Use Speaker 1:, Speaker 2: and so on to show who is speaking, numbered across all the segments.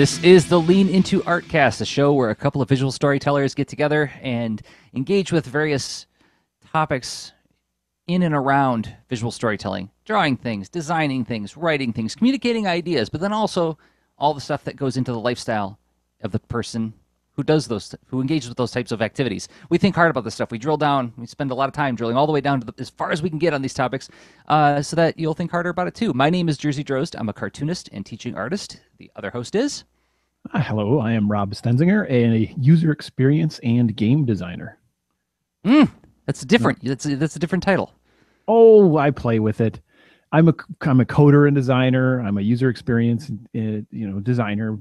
Speaker 1: This is the Lean Into Artcast, a show where a couple of visual storytellers get together and engage with various topics in and around visual storytelling, drawing things, designing things, writing things, communicating ideas, but then also all the stuff that goes into the lifestyle of the person who does those, who engages with those types of activities. We think hard about this stuff. We drill down. We spend a lot of time drilling all the way down to as far as we can get on these topics, so that you'll think harder about it too. My name is Jerzy Drozd. I'm a cartoonist and teaching artist. The other host is.
Speaker 2: Hello, I am Rob Stenzinger, a user experience and game designer.
Speaker 1: That's different. That's a different title.
Speaker 2: Oh, I play with it. I'm a coder and designer. I'm a user experience designer.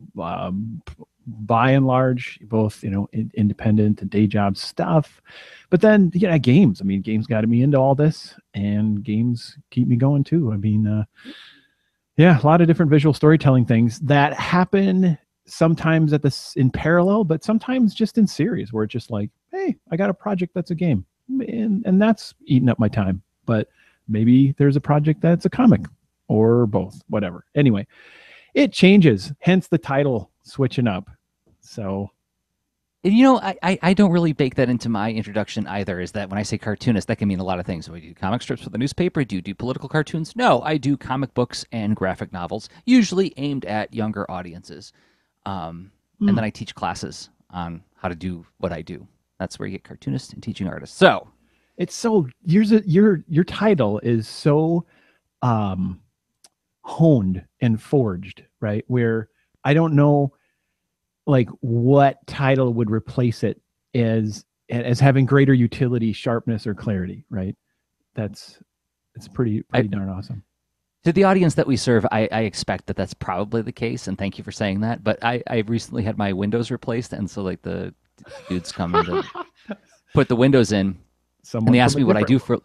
Speaker 2: By and large, both independent and day job stuff. But then games. I mean, games got me into all this, and games keep me going too. I mean, a lot of different visual storytelling things that happen sometimes in parallel, but sometimes just in series where it's just like, hey, I got a project that's a game, and that's eating up my time. But maybe there's a project that's a comic or both, whatever. Anyway, it changes, hence the title switching up. So,
Speaker 1: I don't really bake that into my introduction either, is that when I say cartoonist, that can mean a lot of things. Do I do comic strips for the newspaper? Do you do political cartoons? No, I do comic books and graphic novels, usually aimed at younger audiences. And then I teach classes on how to do what I do. That's where you get cartoonist and teaching artist. So
Speaker 2: it's so your title is so honed and forged, right? Where I don't know like what title would replace it as having greater utility, sharpness, or clarity, right? It's pretty darn awesome.
Speaker 1: To the audience that we serve, I expect that that's probably the case, and thank you for saying that. But I recently had my windows replaced, and so like the dudes come in to put the windows in, and they ask me what I do for.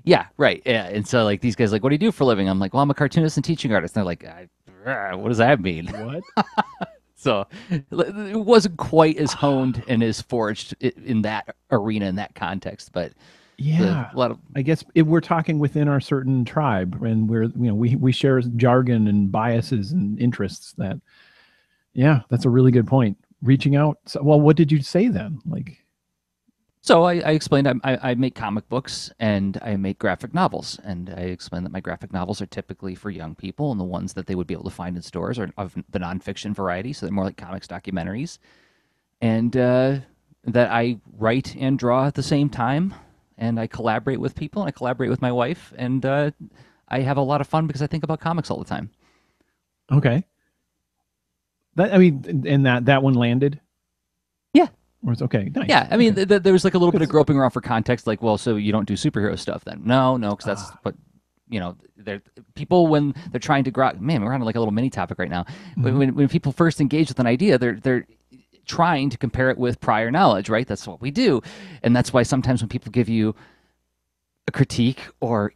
Speaker 1: Yeah, right. Yeah, and so like these guys like, what do you do for a living? I'm like, well, I'm a cartoonist and teaching artist. And they're like, what does that mean?
Speaker 2: What?
Speaker 1: So it wasn't quite as honed and as forged in that arena, in that context, but
Speaker 2: yeah,
Speaker 1: a lot of.
Speaker 2: I guess we're talking within our certain tribe, and we share jargon and biases and interests. That's a really good point. Reaching out. So, well, what did you say then? Like,
Speaker 1: So I explained I make comic books and I make graphic novels, and I explained that my graphic novels are typically for young people, and the ones that they would be able to find in stores are of the nonfiction variety, so they're more like comics documentaries, and that I write and draw at the same time, and I collaborate with people, and I collaborate with my wife, and I have a lot of fun because I think about comics all the time.
Speaker 2: Okay. And that one landed.
Speaker 1: Yeah.
Speaker 2: Or it's okay. Nice.
Speaker 1: Yeah, I mean,
Speaker 2: okay.
Speaker 1: there was like a little bit of groping around for context, like, well, so you don't do superhero stuff then? No, because that's what, people when they're trying to man, we're on like a little mini topic right now.
Speaker 2: Mm-hmm.
Speaker 1: When people first engage with an idea, they're trying to compare it with prior knowledge, right? That's what we do, and that's why sometimes when people give you a critique or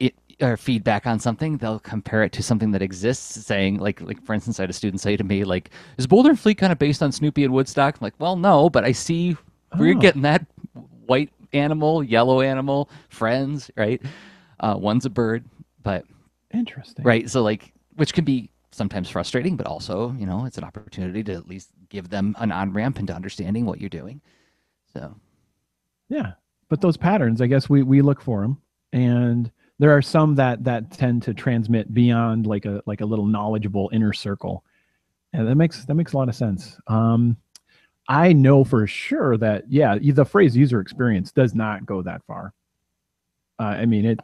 Speaker 1: feedback on something, they'll compare it to something that exists, saying like for instance, I had a student say to me like, is Boulder and Fleet kind of based on Snoopy and Woodstock? I'm like, well, no, but I see we're getting that white animal, yellow animal, friends, right? One's a bird, but
Speaker 2: interesting,
Speaker 1: right? So like, which can be sometimes frustrating, but also, it's an opportunity to at least give them an on-ramp into understanding what you're doing. So
Speaker 2: yeah, but those patterns, I guess we look for them, and there are some that tend to transmit beyond like a little knowledgeable inner circle, and that makes a lot of sense. I know for sure that the phrase user experience does not go that far. I mean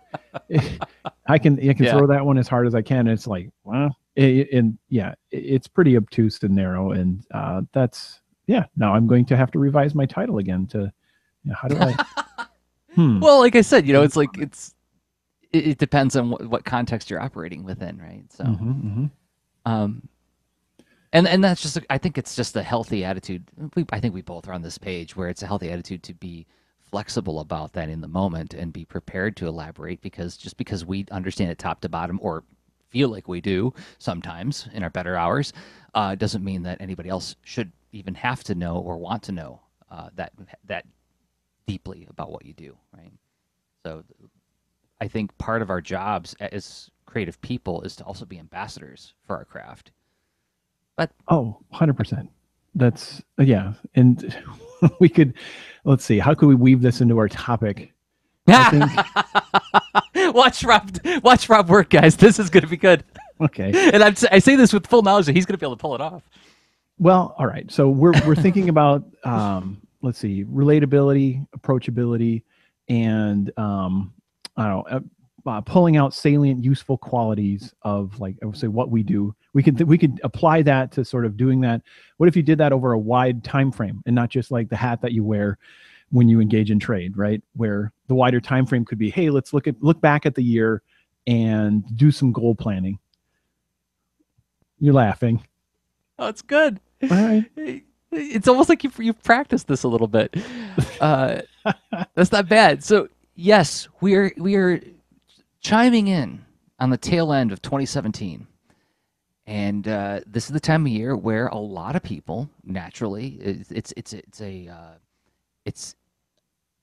Speaker 2: I can throw that one as hard as I can. And it's like, well, it's pretty obtuse and narrow, and now I'm going to have to revise my title again to how do I
Speaker 1: well, like I said, it's like it depends on what context you're operating within, right? So, and that's just, I think it's just a healthy attitude. I think we both are on this page where it's a healthy attitude to be flexible about that in the moment and be prepared to elaborate, because just because we understand it top to bottom or feel like we do sometimes in our better hours, doesn't mean that anybody else should even have to know or want to know that deeply about what you do, right? So I think part of our jobs as creative people is to also be ambassadors for our craft. But
Speaker 2: Oh, 100%. That's yeah. And we could, let's see, how could we weave this into our topic? I think,
Speaker 1: watch Rob work, guys. This is going to be good.
Speaker 2: okay.
Speaker 1: And I say this with full knowledge that he's going to be able to pull it off.
Speaker 2: Well, all right. So we're thinking about let's see, relatability, approachability, and I don't know, pulling out salient, useful qualities of, like, I would say, what we do. We could apply that to sort of doing that. What if you did that over a wide time frame and not just like the hat that you wear when you engage in trade, right? Where the wider time frame could be, hey, let's look back at the year and do some goal planning. You're laughing.
Speaker 1: Oh, it's good.
Speaker 2: All right.
Speaker 1: It's almost like you've practiced this a little bit. Uh, that's not bad. So yes, we are chiming in on the tail end of 2017, and this is the time of year where a lot of people naturally it's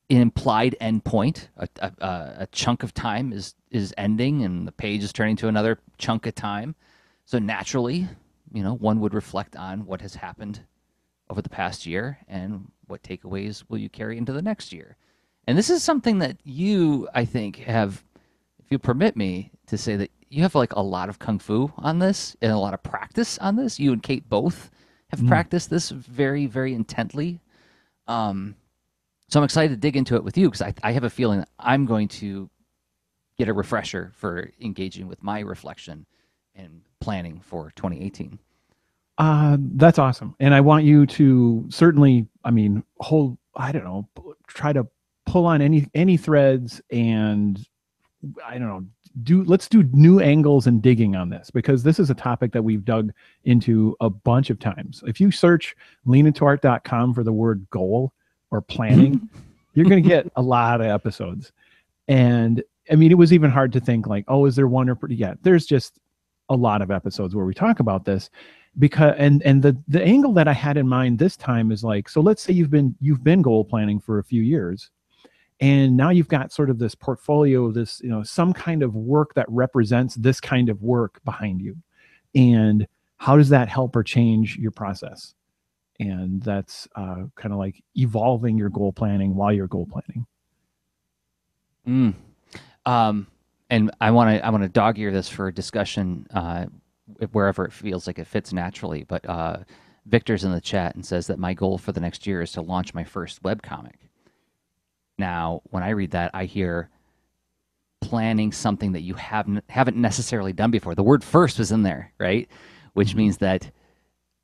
Speaker 1: an implied endpoint. A chunk of time is ending, and the page is turning to another chunk of time. So naturally, one would reflect on what has happened over the past year and what takeaways will you carry into the next year. And this is something that you, I think, have, if you permit me to say, that you have like a lot of kung fu on this and a lot of practice on this. You and Kate both have practiced this very, very intently. So I'm excited to dig into it with you, because I have a feeling that I'm going to get a refresher for engaging with my reflection and planning for 2018.
Speaker 2: That's awesome. And I want you to certainly, I mean, I don't know, try to pull on any threads, and I don't know, let's do new angles and digging on this, because this is a topic that we've dug into a bunch of times. If you search leanintoart.com for the word goal or planning, you're going to get a lot of episodes. And I mean, it was even hard to think like, oh, is there one or yeah, there's just a lot of episodes where we talk about this, because and the angle that I had in mind this time is like, so let's say you've been goal planning for a few years, and now you've got sort of this portfolio of this, some kind of work that represents this kind of work behind you. And how does that help or change your process? And that's kind of like evolving your goal planning while you're goal planning.
Speaker 1: And I want to dog ear this for discussion wherever it feels like it fits naturally. But Victor's in the chat and says that my goal for the next year is to launch my first webcomic. Now, when I read that, I hear planning something that you haven't necessarily done before. The word first was in there, right? Which means that,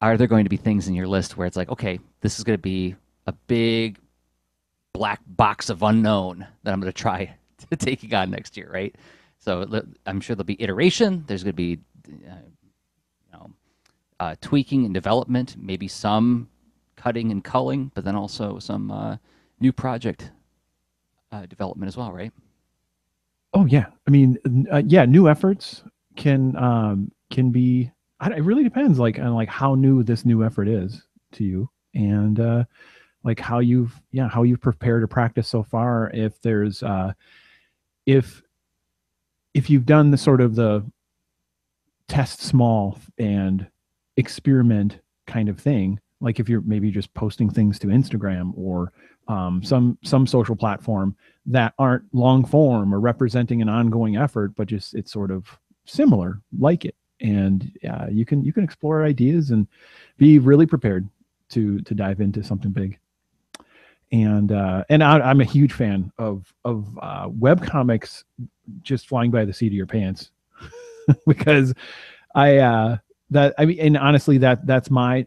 Speaker 1: are there going to be things in your list where it's like, okay, this is going to be a big black box of unknown that I'm going to try to take on next year, right? So I'm sure there'll be iteration. There's going to be tweaking and development, maybe some cutting and culling, but then also some new project development as well, right?
Speaker 2: Oh yeah, I mean, yeah, new efforts can be. It really depends, like, on like how new this new effort is to you, and like how you've prepared or practiced so far. If there's if you've done the sort of the test small and experiment kind of thing, like if you're maybe just posting things to Instagram or some social platform that aren't long form or representing an ongoing effort, but just it's sort of similar, like it. And you can explore ideas and be really prepared to dive into something big. And I'm a huge fan of web comics just flying by the seat of your pants because I mean, and honestly, that's my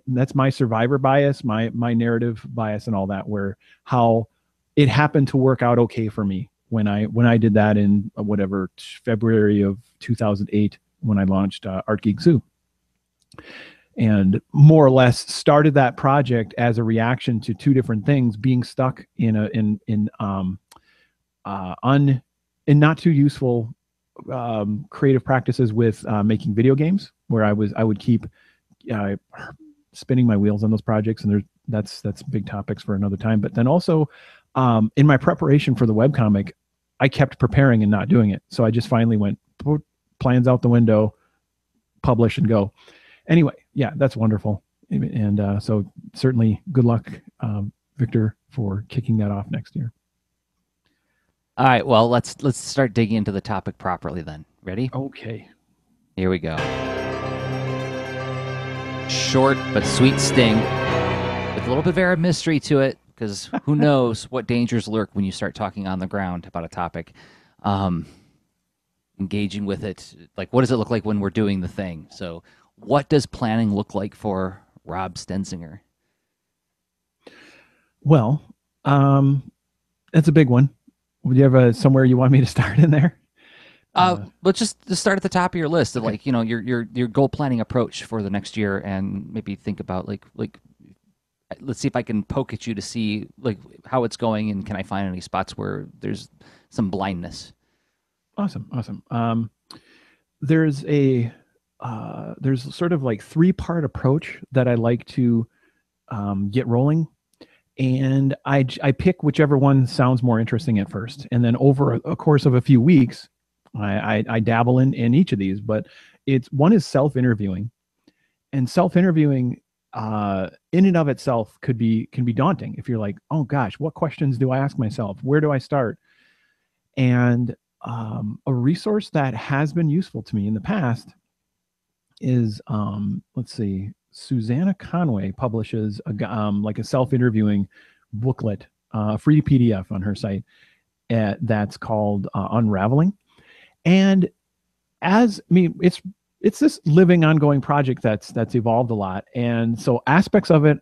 Speaker 2: survivor bias, my narrative bias, and all that, where how it happened to work out okay for me when I did that in whatever February of 2008 when I launched Art Geek Zoo, and more or less started that project as a reaction to two different things: being stuck in not too useful creative practices with making video games, where I would keep spinning my wheels on those projects, and that's big topics for another time. But then also in my preparation for the webcomic, I kept preparing and not doing it. So I just finally went, put plans out the window, publish and go. Anyway, yeah, that's wonderful. And so certainly good luck, Victor, for kicking that off next year.
Speaker 1: All right, well, let's start digging into the topic properly then. Ready?
Speaker 2: Okay.
Speaker 1: Here we go. Short but sweet sting with a little bit of air of mystery to it, because who knows what dangers lurk when you start talking on the ground about a topic. Engaging with it, like what does it look like when we're doing the thing? So what does planning look like for Rob Stenzinger?
Speaker 2: Well, that's a big one. Would you have somewhere you want me to start in there?
Speaker 1: Let's just start at the top of your list of
Speaker 2: Okay.
Speaker 1: like, your goal planning approach for the next year, and maybe think about like let's see if I can poke at you to see like how it's going, and can I find any spots where there's some blindness.
Speaker 2: Awesome. Awesome. There's there's sort of like three-part approach that I like to get rolling. And I pick whichever one sounds more interesting at first. And then over a course of a few weeks, I dabble in each of these, but one is self-interviewing, and self-interviewing in and of itself can be daunting if you're like, oh gosh, what questions do I ask myself? Where do I start? And a resource that has been useful to me in the past is let's see, Susanna Conway publishes like a self-interviewing booklet, free PDF on her site, that's called Unraveling. And it's this living, ongoing project that's evolved a lot, and so aspects of it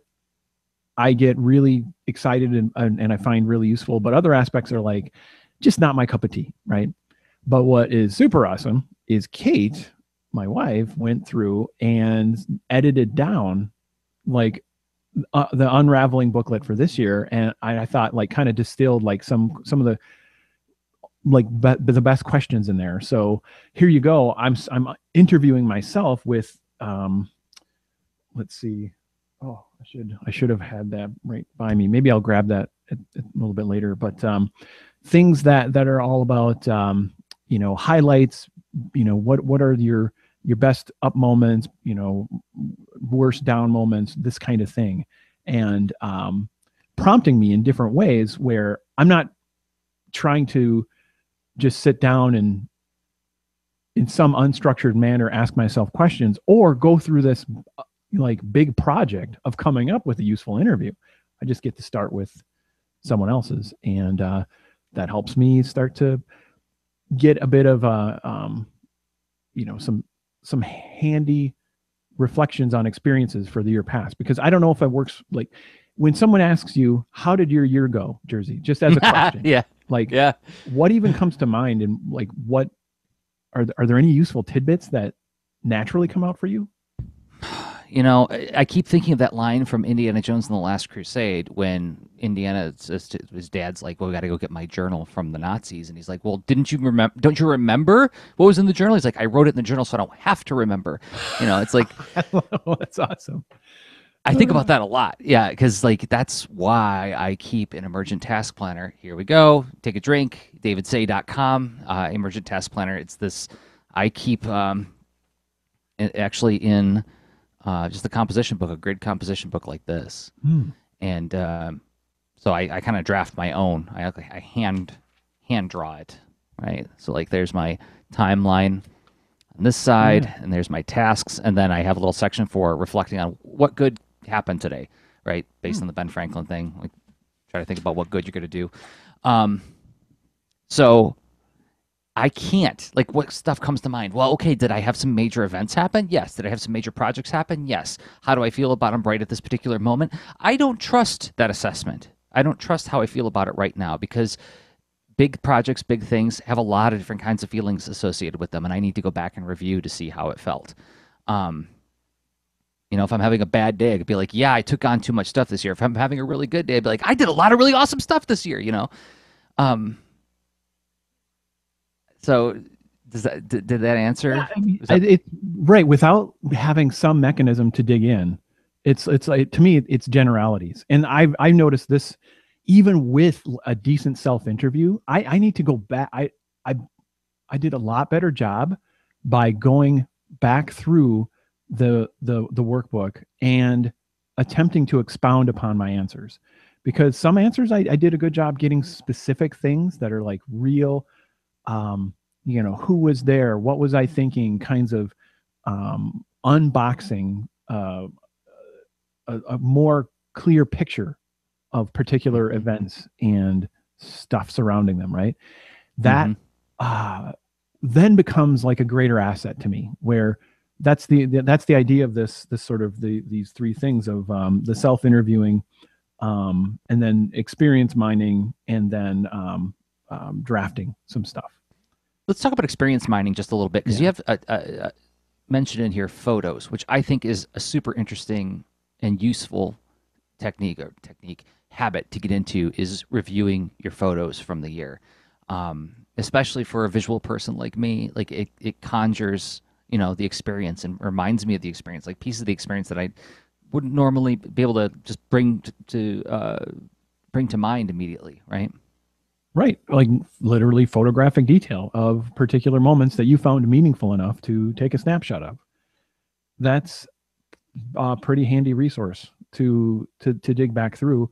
Speaker 2: I get really excited and I find really useful, but other aspects are like just not my cup of tea, right? But what is super awesome is Kate, my wife, went through and edited down like the unraveling booklet for this year, and I thought like kind of distilled like some of the like the best questions in there. So here you go. I'm interviewing myself with let's see. Oh, I should have had that right by me. Maybe I'll grab that a little bit later. But things that are all about highlights. What are your best up moments? Worst down moments. This kind of thing, and prompting me in different ways where I'm not trying to just sit down and in some unstructured manner ask myself questions or go through this like big project of coming up with a useful interview. I just get to start with someone else's, and that helps me start to get a bit of some handy reflections on experiences for the year past, because I don't know if it works. Like when someone asks you, how did your year go, Jerzy, just as a question,
Speaker 1: Yeah.
Speaker 2: like,
Speaker 1: Yeah.
Speaker 2: what even comes to mind, and like, what are there any useful tidbits that naturally come out for you?
Speaker 1: I keep thinking of that line from Indiana Jones and the Last Crusade when Indiana says to his dad's like, well, we got to go get my journal from the Nazis. And he's like, well, don't you remember what was in the journal? He's like, I wrote it in the journal so I don't have to remember. It's like,
Speaker 2: That's awesome.
Speaker 1: I think about that a lot. Yeah, because like that's why I keep an emergent task planner. Here we go. Take a drink. davidsay.com, emergent task planner. It's this I keep actually in just a composition book, a grid composition book like this. And so I kind of draft my own. I hand draw it, right? So like there's my timeline on this side, and there's my tasks, and then I have a little section for reflecting on what good happened today, right? Based on the Ben Franklin thing. Like try to think about what good you're going to do. So I can't, like, what stuff comes to mind? Well, okay, did I have some major events happen? Yes. Did I have some major projects happen? Yes. How do I feel about them right at this particular moment? I don't trust that assessment. I don't trust how I feel about it right now, because big projects, big things have a lot of different kinds of feelings associated with them, and I need to go back and review to see how it felt. If I'm having a bad day, I could be like, yeah, I took on too much stuff this year. If I'm having a really good day, I'd be like, I did a lot of really awesome stuff this year, So did that answer?
Speaker 2: Yeah, I mean, right. Without having some mechanism to dig in, it's like, to me, it's generalities. And I've noticed this even with a decent self interview. I need to go back. I did a lot better job by going back through the workbook and attempting to expound upon my answers, because some answers I did a good job getting specific things that are like real, um, who was there, what was I thinking, kinds of unboxing a more clear picture of particular
Speaker 1: Mm-hmm.
Speaker 2: events and stuff surrounding them, right? That
Speaker 1: Mm-hmm.
Speaker 2: uh, then becomes like a greater asset to me, where that's the idea of this sort of these three things of the self interviewing, and then experience mining, and then drafting some stuff.
Speaker 1: Let's talk about experience mining just a little bit because you
Speaker 2: Yeah.
Speaker 1: have mentioned in here photos, which I think is a super interesting and useful technique habit to get into is reviewing your photos from the year. Especially for a visual person like me, like it conjures, the experience and reminds me of the experience, like pieces of the experience that I wouldn't normally be able to just bring to mind immediately, right?
Speaker 2: Right. Like literally photographic detail of particular moments that you found meaningful enough to take a snapshot of. That's a pretty handy resource to dig back through,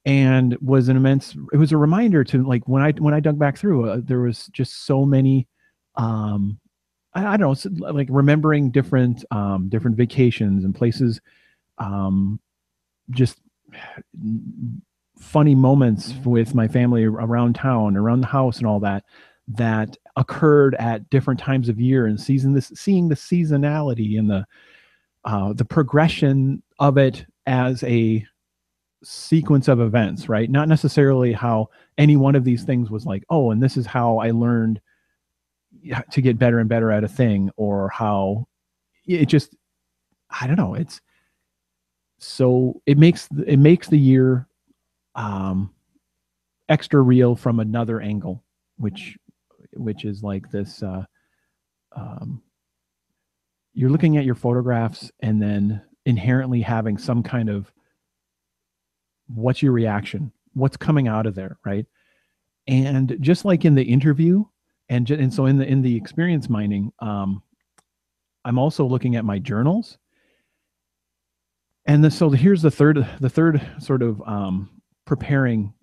Speaker 2: and was an immense, it was a reminder to, like, when I dug back through, there was just so many, um I don't know, like remembering different vacations and places, um just funny moments with my family around town, around the house, and all that that occurred at different times of year and seeing the seasonality and the progression of it as a sequence of events, right? Not necessarily how any one of these things was like, oh, and this is how I learned to get better and better at a thing, or how it just, I don't know. It's so it makes the year um, extra real from another angle, which is like this. Um, you're looking at your photographs and then inherently having some kind of, what's your reaction, what's coming out of there, right? And just like in the interview, and so in the experience mining, I'm also looking at my journals, and so here's the third sort of preparing.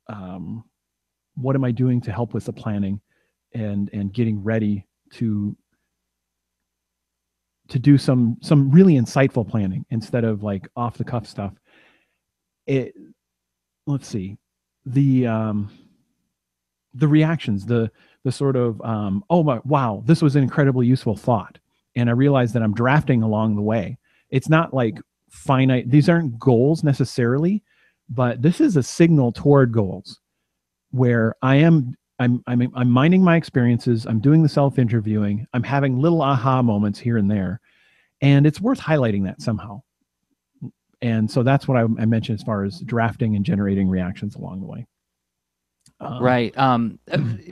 Speaker 2: Um, what am I doing to help with the planning and getting ready to do some really insightful planning instead of like off the cuff stuff. It Let's see, the the reactions, the sort of, oh my, wow, this was an incredibly useful thought, and I realized that I'm drafting along the way. It's not like finite, these aren't goals necessarily, but this is a signal toward goals, where I'm mining my experiences, I'm doing the self interviewing, I'm having little aha moments here and there, and it's worth highlighting that somehow. And so that's what I mentioned as far as drafting and generating reactions along the way. Um,
Speaker 1: Right.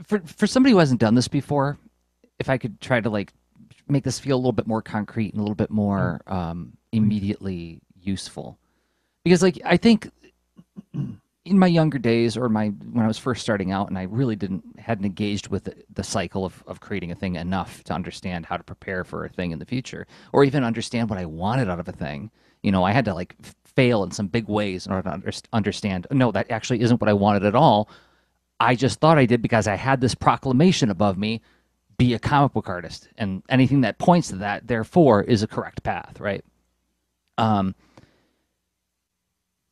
Speaker 1: For somebody who hasn't done this before, if I could try to like make this feel a little bit more concrete and a little bit
Speaker 2: yeah,
Speaker 1: more
Speaker 2: please.
Speaker 1: immediately useful, because like I think in my younger days or my when I was first starting out and I really hadn't engaged with the cycle of creating a thing enough to understand how to prepare for a thing in the future or even understand what I wanted out of a thing. I had to like fail in some big ways in order to understand, no, that actually isn't what I wanted at all. I just thought I did because I had this proclamation above me, be a comic book artist, and anything that points to that, therefore, is a correct path, right? Um,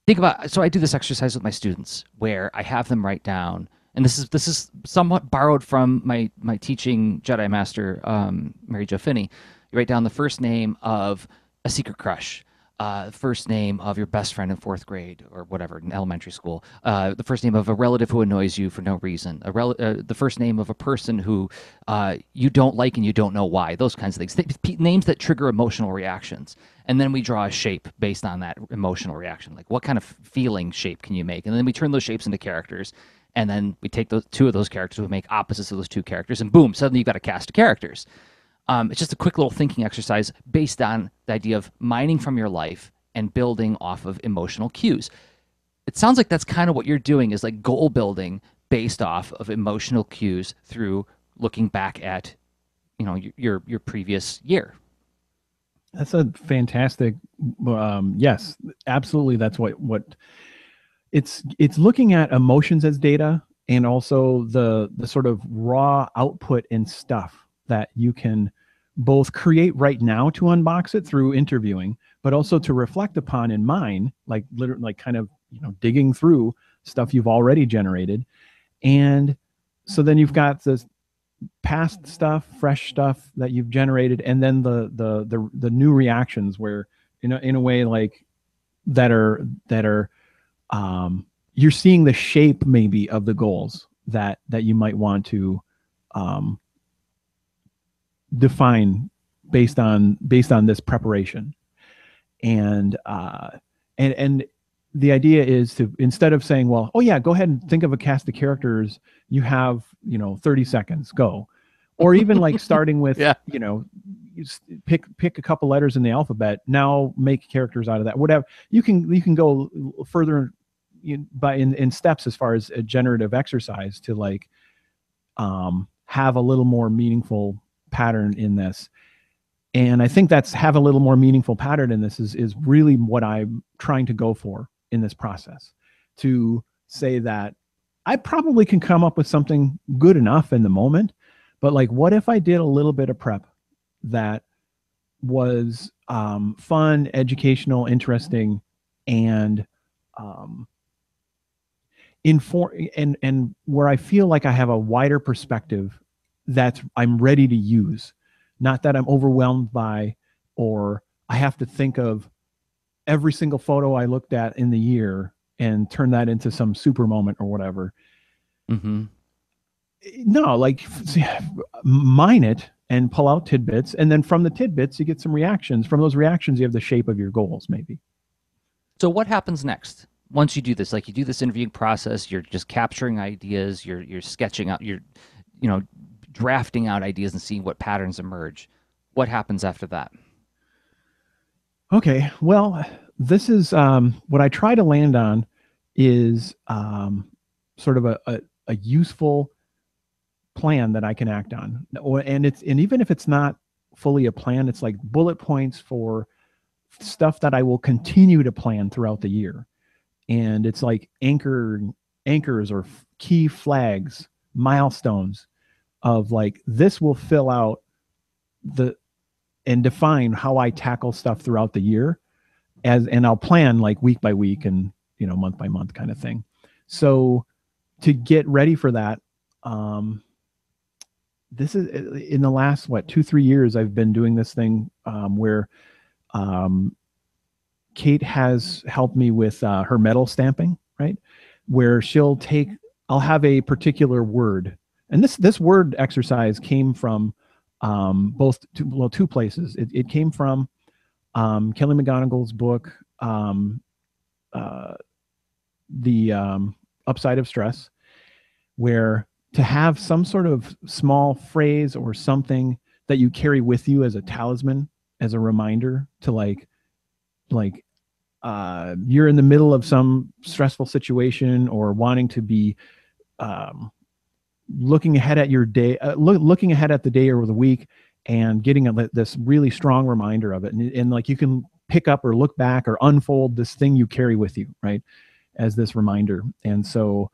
Speaker 1: think about so I do this exercise with my students where I have them write down, and this is somewhat borrowed from my teaching Jedi master, Mary Jo Finney. You write down the first name of a secret crush, first name of your best friend in fourth grade or whatever in elementary school, the first name of a relative who annoys you for no reason, the first name of a person who you don't like and you don't know why, those kinds of things, names that trigger emotional reactions. And then we draw a shape based on that emotional reaction, like what kind of feeling shape can you make, and then we turn those shapes into characters, and then we take those two of those characters, we make opposites of those two characters, and boom, suddenly you've got a cast of characters. It's just a quick little thinking exercise based on the idea of mining from your life and building off of emotional cues. It sounds like that's kind of what you're doing, is like goal building based off of emotional cues through looking back at your previous year.
Speaker 2: That's a fantastic. Yes, absolutely. That's what it's looking at emotions as data, and also the sort of raw output and stuff that you can both create right now to unbox it through interviewing, but also to reflect upon in mind, like literally, like kind of digging through stuff you've already generated. And so then you've got this past stuff, fresh stuff that you've generated, and then the new reactions where in a way like that are you're seeing the shape maybe of the goals that you might want to um, define based on this preparation. And uh, and and the idea is to, instead of saying, well, oh yeah, go ahead and think of a cast of characters, you have 30 seconds, go. Or even like starting with
Speaker 1: Yeah.
Speaker 2: pick a couple letters in the alphabet, now make characters out of that, whatever. You can go further in steps as far as a generative exercise to like have a little more meaningful pattern in this. And I think that's have a little more meaningful pattern in this is really what I'm trying to go for in this process, to say that I probably can come up with something good enough in the moment, but like, what if I did a little bit of prep that was fun, educational, interesting, and um, inform and where I feel like I have a wider perspective that I'm ready to use, not that I'm overwhelmed by, or I have to think of every single photo I looked at in the year and turn that into some super moment or whatever.
Speaker 1: Hmm.
Speaker 2: No, like mine it and pull out tidbits, and then from the tidbits you get some reactions. From those reactions you have the shape of your goals maybe.
Speaker 1: So what happens next? Once you do this, like you do this interviewing process, you're just capturing ideas, you're sketching out, you're, you know, drafting out ideas and seeing what patterns emerge. What happens after that?
Speaker 2: Okay, well, this is what I try to land on is sort of a useful plan that I can act on. And even if it's not fully a plan, it's like bullet points for stuff that I will continue to plan throughout the year. And it's like anchors or key flags, milestones of like, this will fill out the and define how I tackle stuff throughout the year, and I'll plan like week by week and month by month kind of thing. So to get ready for that, um, this is in the last 2-3 years I've been doing this thing where um, Kate has helped me with her metal stamping, right? Where I'll have a particular word, and this word exercise came from two places. It came from Kelly McGonigal's book, uh, The Upside of Stress, where to have some sort of small phrase or something that you carry with you as a talisman, as a reminder to like you're in the middle of some stressful situation, or wanting to be um, looking ahead at your day, looking ahead at the day or the week, and getting this really strong reminder of it, and like you can pick up or look back or unfold this thing you carry with you, right, as this reminder. And so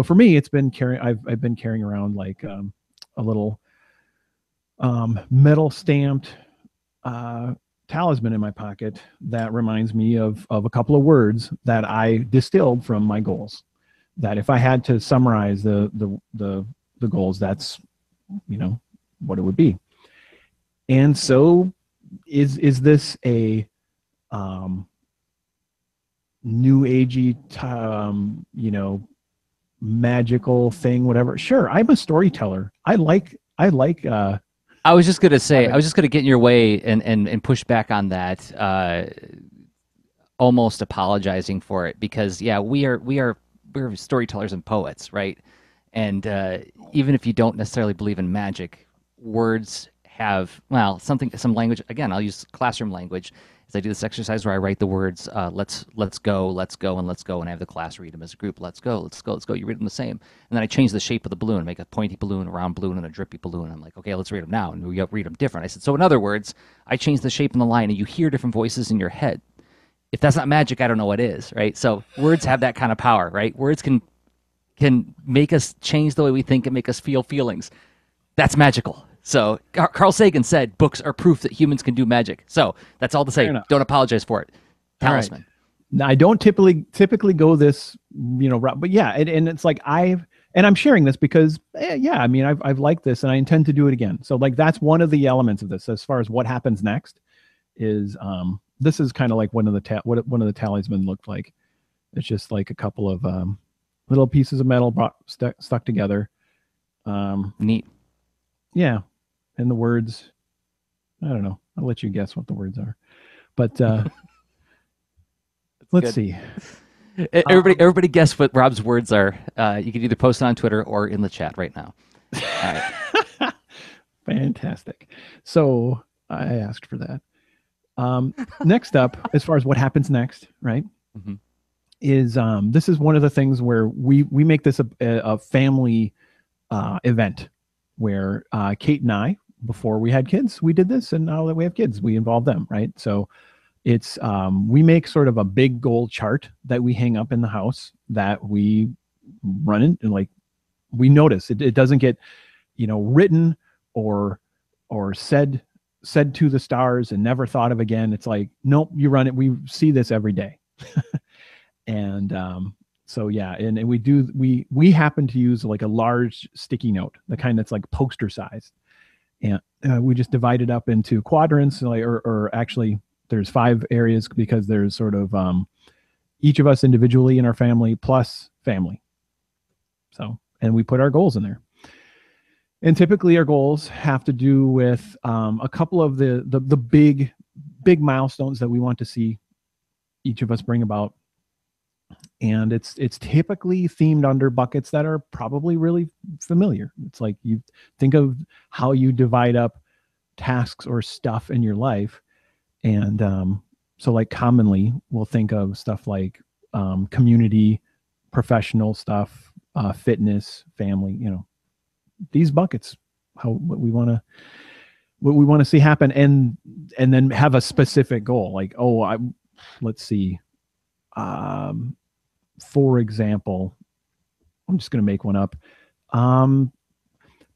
Speaker 2: for me, it's been carrying. I've been carrying around like a little metal stamped uh, talisman in my pocket that reminds me of a couple of words that I distilled from my goals. That if I had to summarize the goals, that's what it would be. And so, is this a um, new agey magical thing, whatever? Sure, I'm a storyteller. I like
Speaker 1: I was just gonna say, I
Speaker 2: having.
Speaker 1: was just gonna get in your way and push back on that, almost apologizing for it because yeah, we're storytellers and poets, right? And even if you don't necessarily believe in magic, words have, well, something, some language. Again, I'll use classroom language. is I do this exercise where I write the words let's go, and let's go, and I have the class read them as a group. Let's go, let's go, let's go. You read them the same, and then I change the shape of the balloon, make a pointy balloon, a round balloon, and a drippy balloon. I'm like, okay, let's read them now, and we read them different. I said, so in other words, I change the shape in the line, and you hear different voices in your head. If that's not magic, I don't know what is, right? So words have that kind of power, right? Words can make us change the way we think and make us feel feelings. That's magical. So Carl Sagan said books are proof that humans can do magic. So that's all to say. Don't apologize for it. Talisman.
Speaker 2: Right. Now, I don't typically go this, route, but yeah, and it's like I'm sharing this because yeah, I mean I've liked this and I intend to do it again. So like that's one of the elements of this as far as what happens next is this is kind of like what one of the talisman looked like. It's just like a couple of little pieces of metal stuck together.
Speaker 1: Neat.
Speaker 2: Yeah. And the words, I don't know. I'll let you guess what the words are. But let's see.
Speaker 1: Everybody guess what Rob's words are. You can either post it on Twitter or in the chat right now. All right.
Speaker 2: Fantastic. So I asked for that. Next up, as far as what happens next, right?
Speaker 1: Mm-hmm.
Speaker 2: Is this is one of the things where we make this a family event where Kate and I, before we had kids, we did this, and now that we have kids, we involve them, right? So it's we make sort of a big goal chart that we hang up in the house that we run in, and like we notice it doesn't get written or said to the stars and never thought of again. It's like, nope, you run it. We see this every day. And so yeah, and we happen to use like a large sticky note, the kind that's like poster sized, and we just divide it up into quadrants, or actually there's 5 areas because there's sort of each of us individually in our family plus family. So, and we put our goals in there. And typically our goals have to do with a couple of the big milestones that we want to see each of us bring about. And it's typically themed under buckets that are probably really familiar. It's like you think of how you divide up tasks or stuff in your life. And so like commonly we'll think of stuff like community, professional stuff, fitness, family, these buckets, what we want to see happen, and then have a specific goal. Like, let's see. For example, I'm just going to make one up.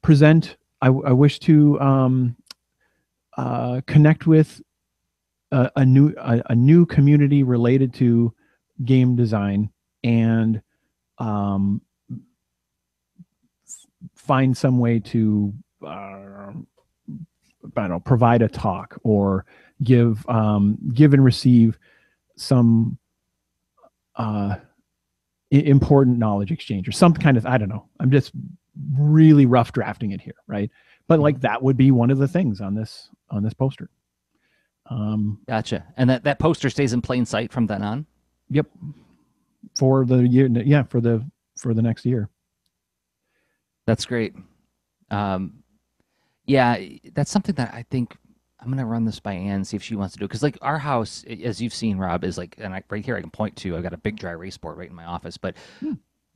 Speaker 2: Present. I wish to connect with a new community related to game design, and find some way to I don't know, provide a talk or give and receive some important knowledge exchange or some kind of, I don't know. I'm just really rough drafting it here, right? But like that would be one of the things on this poster.
Speaker 1: Gotcha. And that poster stays in plain sight from then on?
Speaker 2: Yep. For the year, yeah, for the next year.
Speaker 1: That's great. Yeah, that's something that I think I'm going to run this by Ann, see if she wants to do it. Because, like, our house, as you've seen, Rob, is like, and right here I can point to, I've got a big dry erase board right in my office, but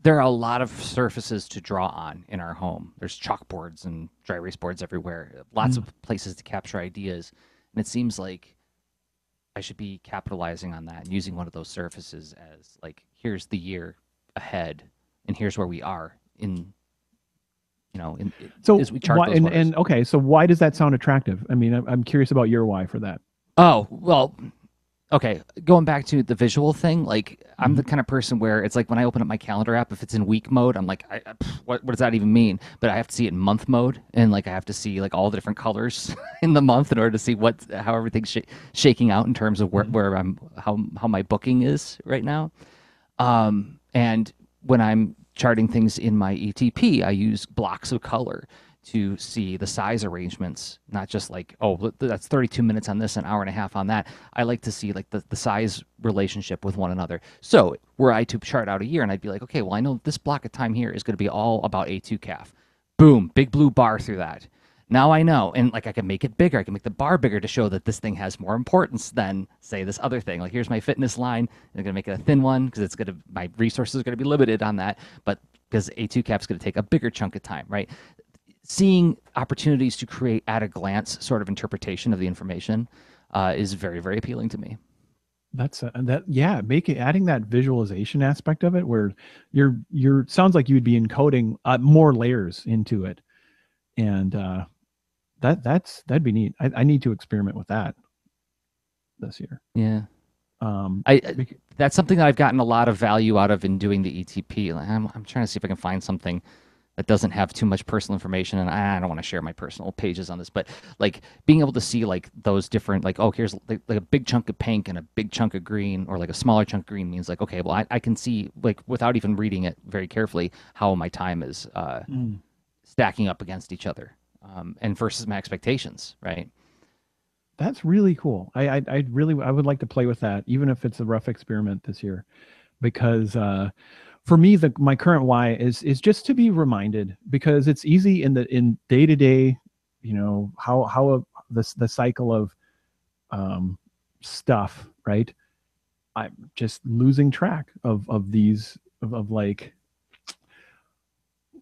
Speaker 1: there are a lot of surfaces to draw on in our home. There's chalkboards and dry erase boards everywhere, lots of places to capture ideas. And it seems like I should be capitalizing on that and using one of those surfaces as, like, here's the year ahead, and here's where we are in
Speaker 2: so
Speaker 1: as we chart those
Speaker 2: and okay, so why does that sound attractive? I mean, I'm curious about your why for that.
Speaker 1: Oh, well, okay. Going back to the visual thing, like I'm the kind of person where it's like when I open up my calendar app, if it's in week mode, I'm like, what does that even mean? But I have to see it in month mode, and like I have to see like all the different colors in the month in order to see how everything's shaking out in terms of where I'm, how my booking is right now. And when I'm charting things in my ETP, I use blocks of color to see the size arrangements, not just like, oh, that's 32 minutes on this, an hour and a half on that. I like to see like the size relationship with one another. So were I to chart out a year, and I'd be like, okay, well, I know this block of time here is going to be all about A2CAF. Boom, big blue bar through that. Now I know, and like I can make it bigger. I can make the bar bigger to show that this thing has more importance than say this other thing. Like here's my fitness line. I'm gonna make it a thin one because it's gonna my resources are gonna be limited on that. But because A2 cap's gonna take a bigger chunk of time, right? Seeing opportunities to create at a glance sort of interpretation of the information is very, very appealing to me.
Speaker 2: That's that yeah, adding that visualization aspect of it where you're sounds like you would be encoding more layers into it. And that'd be neat. I need to experiment with that this year.
Speaker 1: Yeah.
Speaker 2: Um,
Speaker 1: That's something that I've gotten a lot of value out of in doing the ETP. Like, I'm trying to see if I can find something that doesn't have too much personal information, and I don't want to share my personal pages on this, but like being able to see like those different, like, oh, here's like a big chunk of pink and a big chunk of green, or like a smaller chunk of green means like, okay, well, I can see like without even reading it very carefully how my time is stacking up against each other, and versus my expectations, right?
Speaker 2: that's really cool. I would like to play with that, even if it's a rough experiment this year, because for me, my current why is just to be reminded, because it's easy in day to day, you know, the cycle of stuff, right? I'm just losing track of these of like,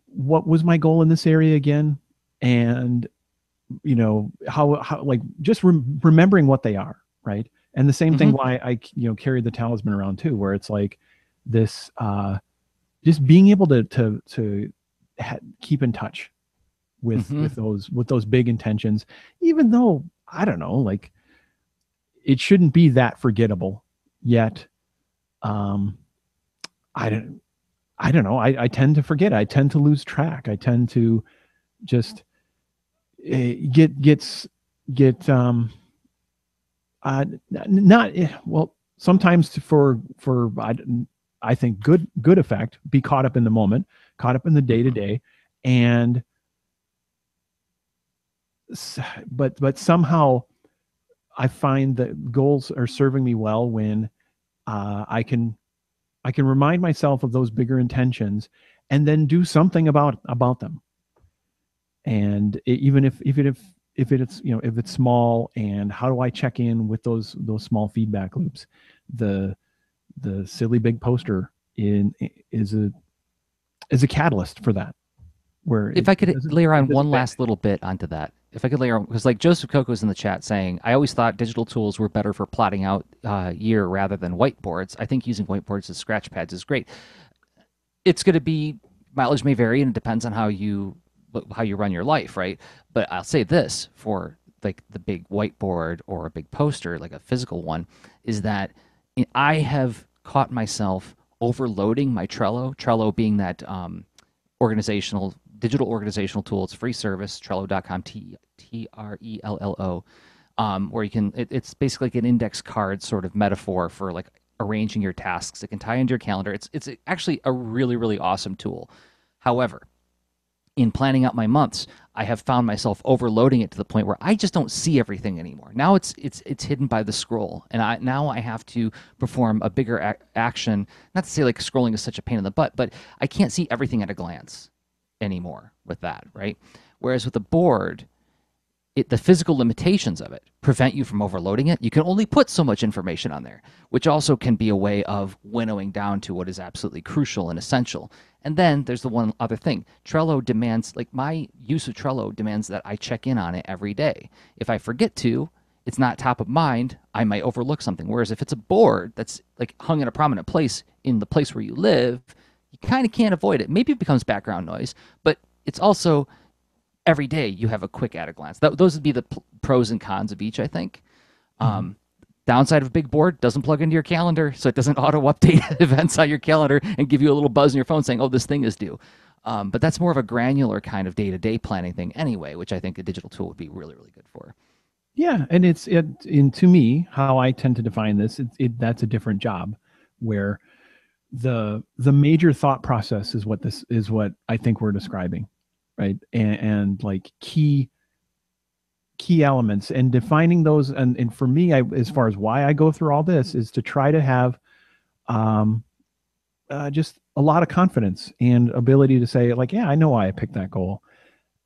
Speaker 2: what was my goal in this area again, and you know how like just remembering what they are, right? And the same thing why I carry the talisman around too, where it's like this just being able to keep in touch with those big intentions, even though I don't know, like it shouldn't be that forgettable yet. um I don't I don't know. I tend to forget. I tend to lose track. I tend to just get not well, sometimes I think good effect, be caught up in the moment, caught up in the day to day, and but somehow I find that goals are serving me well when I can remind myself of those bigger intentions and then do something about them. And even if it's if it's small, and how do I check in with those small feedback loops? The silly big poster in is a catalyst for that. Where
Speaker 1: If I could layer on one
Speaker 2: vanish.
Speaker 1: last little bit onto that, if I could layer on, because like Joseph Coco's in the chat saying, I always thought digital tools were better for plotting out year rather than whiteboards. I think using whiteboards as scratch pads is great. It's going to be mileage may vary, and it depends on how you run your life, right? But I'll say this for like the big whiteboard or a big poster, like a physical one, is that I have caught myself overloading my Trello. Trello being that organizational digital organizational tool. It's a free service, Trello.com, Trello, where you can. It's basically like an index card sort of metaphor for like arranging your tasks. It can tie into your calendar. It's actually a really really awesome tool. However, in planning out my months, I have found myself overloading it to the point where I just don't see everything anymore. Now it's hidden by the scroll, and I have to perform a bigger action. Not to say like scrolling is such a pain in the butt, but I can't see everything at a glance anymore with that, right? Whereas with the board, the physical limitations of it prevent you from overloading it. You can only put so much information on there, which also can be a way of winnowing down to what is absolutely crucial and essential. And then there's the one other thing. Trello demands, like my use of Trello demands that I check in on it every day. If I forget to, it's not top of mind, I might overlook something. Whereas if it's a board that's like hung in a prominent place in the place where you live, you kind of can't avoid it. Maybe it becomes background noise, but it's also every day you have a quick at a glance. Those would be the pros and cons of each, I think. Downside of a big board, doesn't plug into your calendar, so it doesn't auto update events on your calendar and give you a little buzz in your phone saying, oh, this thing is due. But that's more of a granular kind of day-to-day planning thing anyway, which I think a digital tool would be really, really good for.
Speaker 2: Yeah, and to me, how I tend to define this, that's a different job, where the major thought process is what I think we're describing, right? And like key elements and defining those, and for me, as far as why I go through all this, is to try to have just a lot of confidence and ability to say like, yeah, I know why I picked that goal,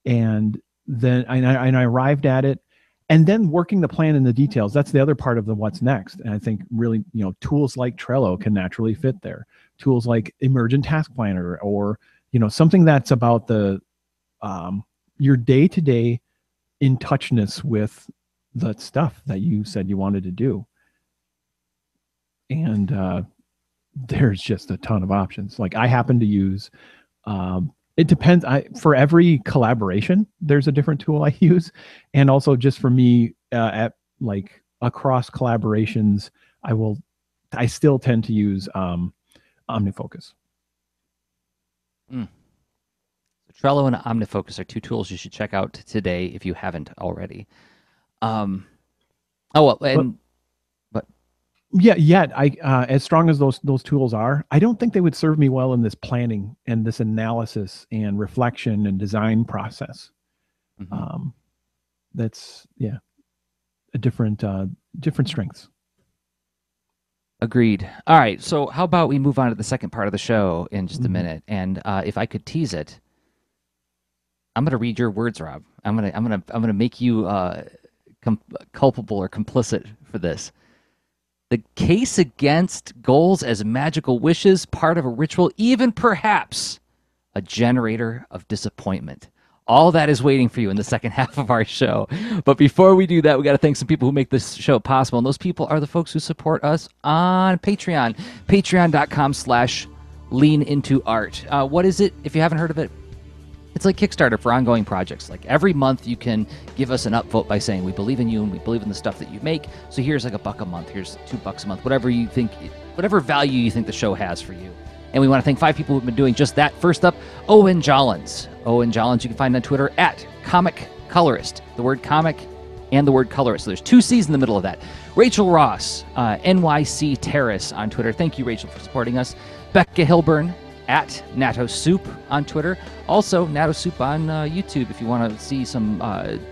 Speaker 2: and then and I arrived at it, and then working the plan in the details. That's the other part of the what's next. And I think really, tools like Trello can naturally fit there. Tools like Emergent Task Planner, or something that's about the your day to day in touchness with the stuff that you said you wanted to do. And there's just a ton of options. Like I happen to use, it depends. For every collaboration, there's a different tool I use. And also just for me, at like across collaborations, I still tend to use OmniFocus.
Speaker 1: Mm. So Trello and OmniFocus are two tools you should check out today if you haven't already. Oh well, but
Speaker 2: yeah, I as strong as those tools are, I don't think they would serve me well in this planning and this analysis and reflection and design process.
Speaker 1: mm-hmm.
Speaker 2: That's a different strengths.
Speaker 1: Agreed. All right, so how about we move on to the second part of the show in just a
Speaker 2: Mhm.
Speaker 1: minute, and if I could tease it, I'm going to read your words, Rob. I'm gonna make you culpable or complicit for this. The case against goals as magical wishes, part of a ritual, even perhaps a generator of disappointment. All that is waiting for you in the second half of our show. But before we do that, we got to thank some people who make this show possible. And those people are the folks who support us on Patreon. Patreon.com/leanintoart. What is it? If you haven't heard of it, it's like Kickstarter for ongoing projects. Like every month you can give us an upvote by saying we believe in you and we believe in the stuff that you make. So here's like $1 a month, here's $2 a month, whatever you think, whatever value you think the show has for you. And we want to thank 5 people who've been doing just that. First up, Owen Jollins. Owen Jollins, you can find on Twitter at Comic Colorist. The word comic and the word colorist. So there's 2 C's in the middle of that. Rachel Ross, NYC Terrace on Twitter. Thank you, Rachel, for supporting us. Becca Hilburn at Natto Soup on Twitter. Also, Natto Soup on YouTube if you want to see some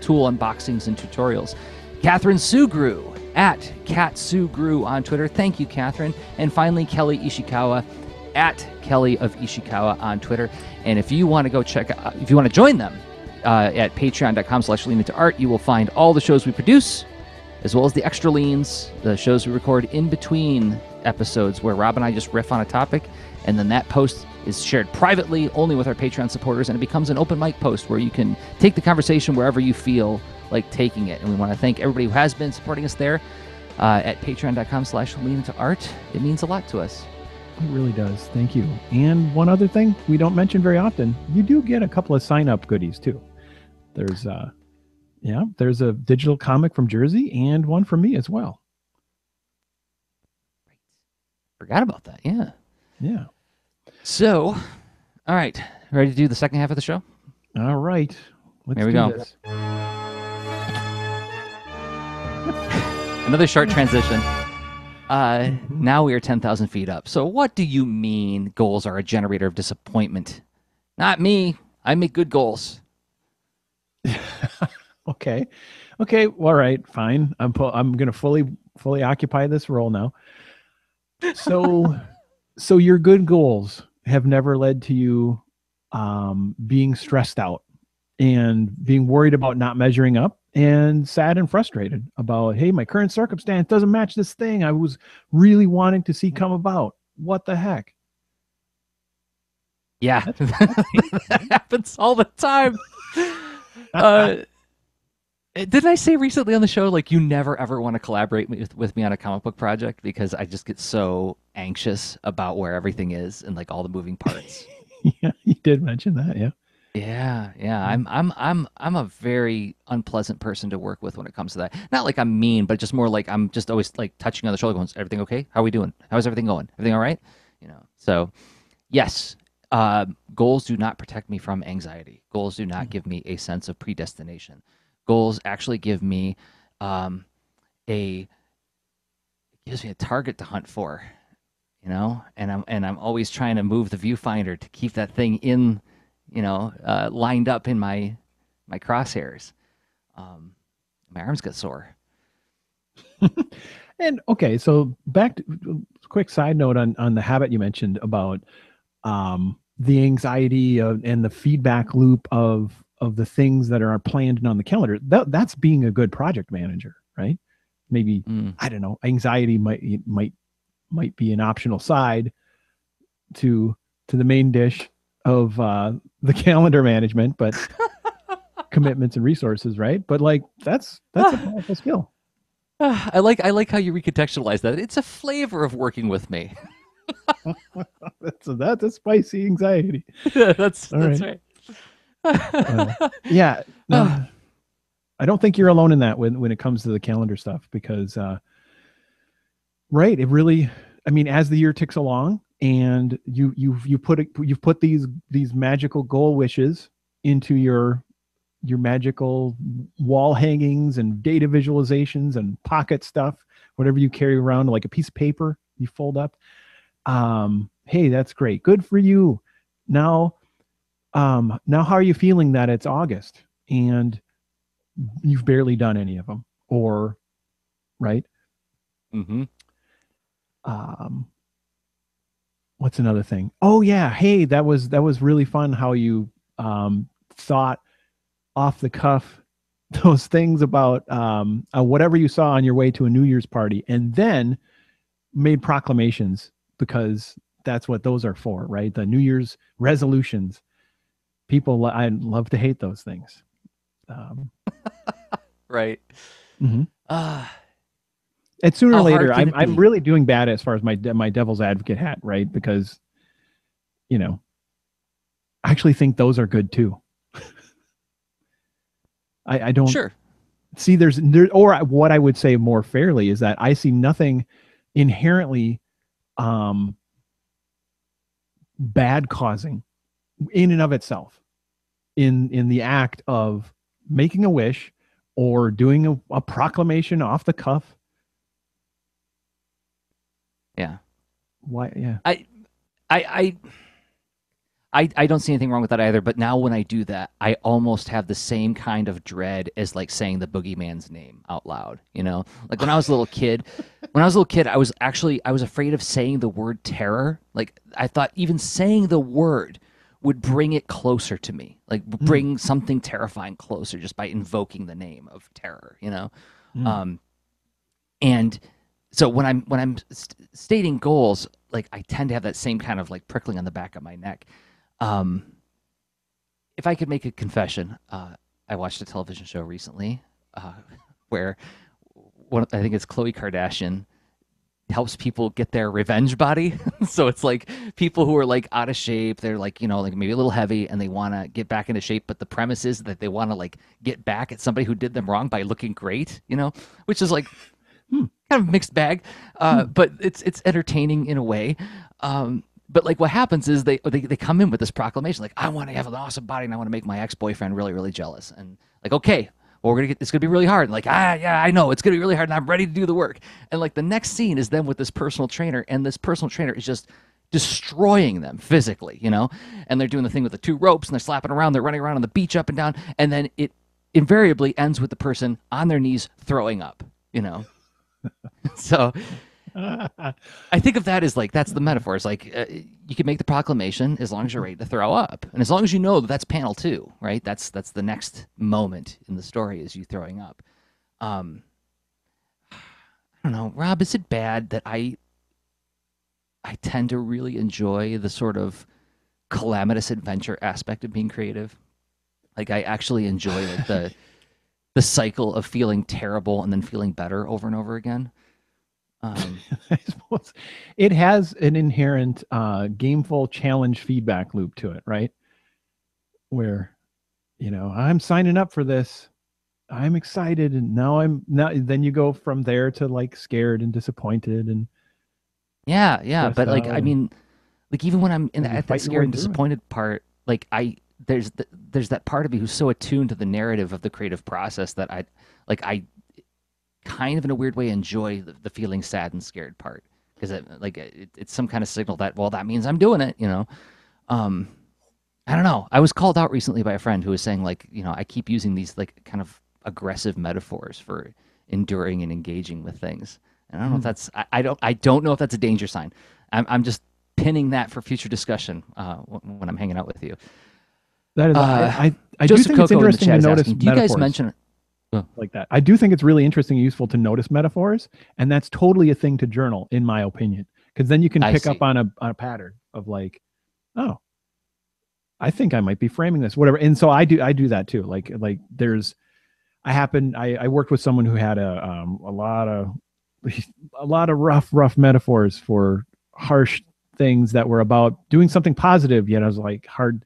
Speaker 1: tool unboxings and tutorials. Catherine Sugru at Cat Sugru on Twitter. Thank you, Catherine. And finally, Kelly Ishikawa at Kelly of Ishikawa on Twitter. And if you want to go if you want to join them at patreon.com/leanintoart, you will find all the shows we produce, as well as the extra leans, the shows we record in between episodes where Rob and I just riff on a topic, and then that post is shared privately only with our Patreon supporters, and it becomes an open mic post where you can take the conversation wherever you feel like taking it. And we want to thank everybody who has been supporting us there at patreon.com/leanintoart. It means a lot to us.
Speaker 2: It really does. Thank you. And one other thing we don't mention very often, you do get a couple of sign-up goodies too. There's a digital comic from Jerzy and one from me as well.
Speaker 1: Forgot about that. Yeah.
Speaker 2: Yeah.
Speaker 1: So, all right. Ready to do the second half of the show?
Speaker 2: All right.
Speaker 1: Here we go.
Speaker 2: This.
Speaker 1: Another short transition. Now we are 10,000 feet up. So what do you mean goals are a generator of disappointment? Not me. I make good goals.
Speaker 2: Okay. Well, all right. Fine. I'm going to fully occupy this role now. So your good goals have never led to you being stressed out and being worried about not measuring up and sad and frustrated about, hey, my current circumstance doesn't match this thing I was really wanting to see come about. What the heck?
Speaker 1: Yeah, that happens all the time. Didn't I say recently on the show, like, you never ever want to collaborate with me on a comic book project because I just get so anxious about where everything is and like all the moving parts?
Speaker 2: Yeah, you did mention that. Yeah.
Speaker 1: Yeah. I'm a very unpleasant person to work with when it comes to that. Not like I'm mean, but just more like I'm just always like touching on the shoulder, going, "Is everything okay? How are we doing? How's everything going? Everything all right?" So yes, goals do not protect me from anxiety. Goals do not give me a sense of predestination. Goals actually give me it gives me a target to hunt for, and I'm always trying to move the viewfinder to keep that thing in, lined up in my crosshairs. My arms get sore.
Speaker 2: And okay, so back to quick side note on the habit you mentioned about the anxiety and the feedback loop of of the things that are planned and on the calendar, that's being a good project manager, right? Maybe,
Speaker 1: Mm.
Speaker 2: I don't know, anxiety might be an optional side to the main dish of the calendar management, but commitments and resources, right? But like that's a powerful skill.
Speaker 1: I like how you recontextualize that. It's a flavor of working with me.
Speaker 2: That's a spicy anxiety.
Speaker 1: that's
Speaker 2: All
Speaker 1: that's
Speaker 2: right.
Speaker 1: right.
Speaker 2: Yeah.
Speaker 1: Oh,
Speaker 2: No, I don't think you're alone in that when it comes to the calendar stuff because right, it really, I mean, as the year ticks along and you've put these magical goal wishes into your magical wall hangings and data visualizations and pocket stuff, whatever you carry around like a piece of paper you fold up. Hey, that's great. Good for you. Now, now how are you feeling that it's August and you've barely done any of them? Or, right?
Speaker 1: mm-hmm.
Speaker 2: Um, what's another thing? Oh yeah, hey, that was really fun how you thought off the cuff those things about whatever you saw on your way to a New Year's party, and then made proclamations because that's what those are for, right? The New Year's resolutions. People, I love to hate those things. Um,
Speaker 1: Right.
Speaker 2: mhm.
Speaker 1: Uh,
Speaker 2: And sooner or
Speaker 1: how hard
Speaker 2: later,
Speaker 1: can
Speaker 2: I'm
Speaker 1: it
Speaker 2: I'm
Speaker 1: be?
Speaker 2: really doing bad as far as my devil's advocate hat, right? Because you know I actually think those are good too. I don't
Speaker 1: Sure.
Speaker 2: see or what I would say more fairly is that I see nothing inherently um, bad causing in and of itself in the act of making a wish or doing a proclamation off the cuff.
Speaker 1: Yeah.
Speaker 2: Why? Yeah.
Speaker 1: I I I don't see anything wrong with that either, but now when I do that, I almost have the same kind of dread as like saying the boogeyman's name out loud, you know? Like when I was a little kid, I was afraid of saying the word terror. Like I thought even saying the word would bring it closer to me. Like
Speaker 2: Mm,
Speaker 1: bring something terrifying closer just by invoking the name of terror, you know?
Speaker 2: mm.
Speaker 1: Um and so when I'm stating goals, like I tend to have that same kind of like prickling on the back of my neck. Um, if I could make a confession, I watched a television show recently uh, where I think it's Khloe Kardashian helps people get their revenge body. So it's like people who are like out of shape, they're like, you know, like maybe a little heavy and they want to get back into shape, but the premise is that they want to like get back at somebody who did them wrong by looking great, you know, which is like
Speaker 2: Hmm.
Speaker 1: kind of mixed bag,
Speaker 2: Hmm.
Speaker 1: but it's entertaining in a way. But like what happens is they come in with this proclamation like I want to have an awesome body and I want to make my ex boyfriend really really jealous and like okay. Well, it's gonna be really hard. And like, yeah, I know it's gonna be really hard, and I'm ready to do the work. And like the next scene is them with this personal trainer, and this personal trainer is just destroying them physically, you know. And they're doing the thing with the two ropes, and they're slapping around, they're running around on the beach up and down, and then it invariably ends with the person on their knees throwing up, you know. So I think of that as like that's the metaphor. It's like you can make the proclamation as long as you're ready to throw up, and as long as you know that that's panel two, right? That's the next moment in the story is you throwing up. Um, I don't know, Rob. Is it bad that I tend to really enjoy the sort of calamitous adventure aspect of being creative? Like I actually enjoy like the cycle of feeling terrible and then feeling better over and over again. Um,
Speaker 2: I suppose it has an inherent gameful challenge feedback loop to it, right? Where I'm signing up for this. I'm excited, and now. Then you go from there to like scared and disappointed and
Speaker 1: yeah,
Speaker 2: stressed
Speaker 1: but like
Speaker 2: out,
Speaker 1: I
Speaker 2: and
Speaker 1: mean, like even when I'm
Speaker 2: you
Speaker 1: at that
Speaker 2: fight your
Speaker 1: scared
Speaker 2: way
Speaker 1: and
Speaker 2: through it.
Speaker 1: disappointed part, like there's that part of me who's so attuned to the narrative of the creative process that I kind of in a weird way enjoy the feeling sad and scared part because it's some kind of signal that well that means I'm doing it, you know. Um, I don't know. I was called out recently by a friend who was saying like you know I keep using these like kind of aggressive metaphors for enduring and engaging with things. And I don't know if
Speaker 2: Mm.
Speaker 1: that's I don't know if that's a danger sign. I'm just pinning that for future discussion when I'm hanging out with you.
Speaker 2: That is, I do
Speaker 1: Joseph
Speaker 2: think it's
Speaker 1: Coco in the
Speaker 2: interesting
Speaker 1: chat
Speaker 2: to
Speaker 1: is
Speaker 2: notice
Speaker 1: asking, do you guys
Speaker 2: metaphors
Speaker 1: mention? Oh,
Speaker 2: like that. I do think it's really interesting and useful to notice metaphors, and that's totally a thing to journal, in my opinion, because then you can
Speaker 1: I
Speaker 2: pick up
Speaker 1: see.
Speaker 2: on a pattern of like, oh, I think I might be framing this, whatever. And so I do that too. Like there's I worked with someone who had a lot of a lot of rough metaphors for harsh things that were about doing something positive, yet I was like hard.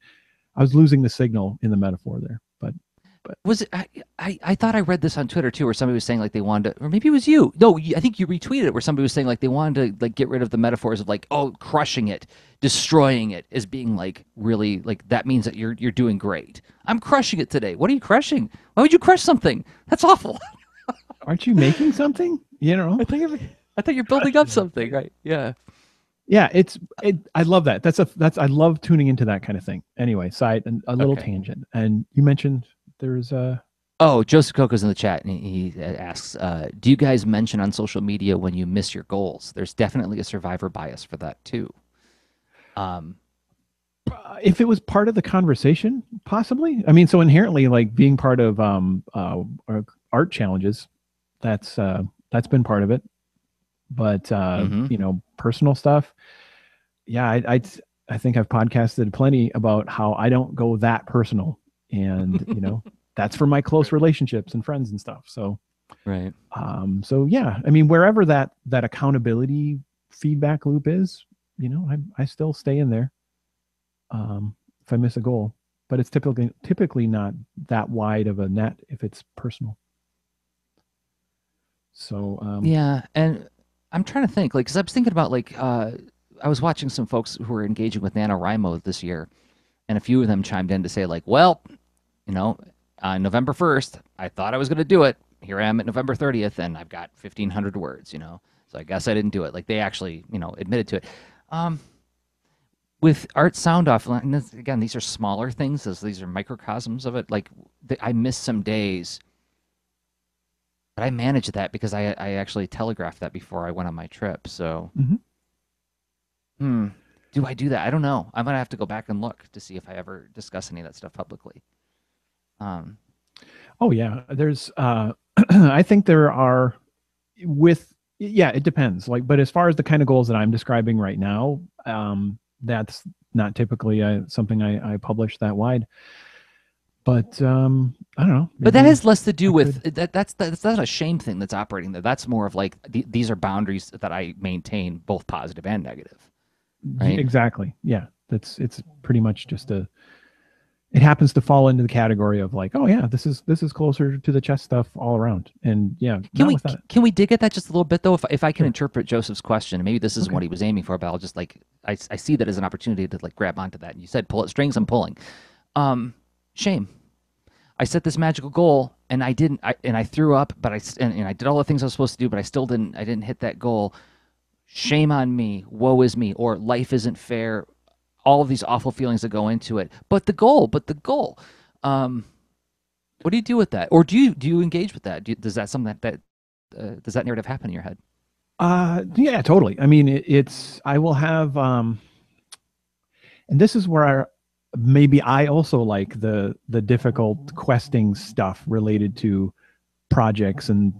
Speaker 2: I was losing the signal in the metaphor there, but
Speaker 1: Was it? I thought I read this on Twitter too, where somebody was saying like they wanted to, or maybe it was you. No, I think you retweeted it, where somebody was saying like they wanted to like get rid of the metaphors of like, oh, crushing it, destroying it, as being like really like that means that you're doing great. I'm crushing it today. What are you crushing? Why would you crush something? That's awful.
Speaker 2: aren't you making something? You know?
Speaker 1: I thought you're building up something, right? Yeah.
Speaker 2: Yeah, I love that. That's I love tuning into that kind of thing. Anyway, side and a little
Speaker 1: Okay.
Speaker 2: tangent. And you mentioned there's
Speaker 1: Oh, Joseph Coco's in the chat, and he asks, "Do you guys mention on social media when you miss your goals? There's definitely a survivor bias for that too." Um,
Speaker 2: if it was part of the conversation, possibly. I mean, so inherently, like being part of art challenges, that's been part of it. But
Speaker 1: mhm.
Speaker 2: personal stuff, yeah, I think I've podcasted plenty about how I don't go that personal, and that's for my close
Speaker 1: Right.
Speaker 2: relationships and friends and stuff. So
Speaker 1: Right.
Speaker 2: so yeah, I mean, wherever that accountability feedback loop is, I still stay in there. If I miss a goal, but it's typically not that wide of a net if it's personal. So
Speaker 1: Yeah, and I'm trying to think, like, because I was thinking about like, I was watching some folks who were engaging with NaNoWriMo this year, and a few of them chimed in to say like, well, you know, on November 1st, I thought I was going to do it. Here I am at November 30th, and I've got 1,500 words. So I guess I didn't do it. Like they actually, admitted to it. Um, with art sound off, and again, these are smaller things, as these are microcosms of it. Like I missed some days, but I managed that because I actually telegraphed that before I went on my trip. So,
Speaker 2: mhm.
Speaker 1: hmm, do I do that? I don't know. I'm gonna have to go back and look to see if I ever discuss any of that stuff publicly. Um,
Speaker 2: Oh yeah, there's I think there are with yeah, it depends. Like, but as far as the kind of goals that I'm describing right now, that's not typically something I publish that wide. But I don't know.
Speaker 1: but that
Speaker 2: Maybe
Speaker 1: has less to do
Speaker 2: I
Speaker 1: with
Speaker 2: could.
Speaker 1: that's not a shame thing that's operating there. That's more of like these are boundaries that I maintain, both positive and negative, right?
Speaker 2: Exactly. Yeah, it's pretty much just a. It happens to fall into the category of like, oh yeah, this is closer to the chess stuff all around, and yeah,
Speaker 1: Can
Speaker 2: not
Speaker 1: we
Speaker 2: with that.
Speaker 1: can we dig at that just a little bit though? If I can
Speaker 2: Sure.
Speaker 1: interpret Joseph's question, maybe this isn't
Speaker 2: Okay.
Speaker 1: what he was aiming for, but I'll just like I see that as an opportunity to like grab onto that. And you said pull at strings, I'm pulling. Shame. I set this magical goal and I didn't. And I threw up, but and I did all the things I was supposed to do, but I still didn't. I didn't hit that goal. Shame on me. Woe is me. Or life isn't fair. All of these awful feelings that go into it. But the goal. But the goal. Um, what do you do with that? Or do you engage with that? Does that something that does that narrative happen in your head?
Speaker 2: Yeah, totally. I mean, it's I will have and this is where maybe I also like the difficult questing stuff related to projects and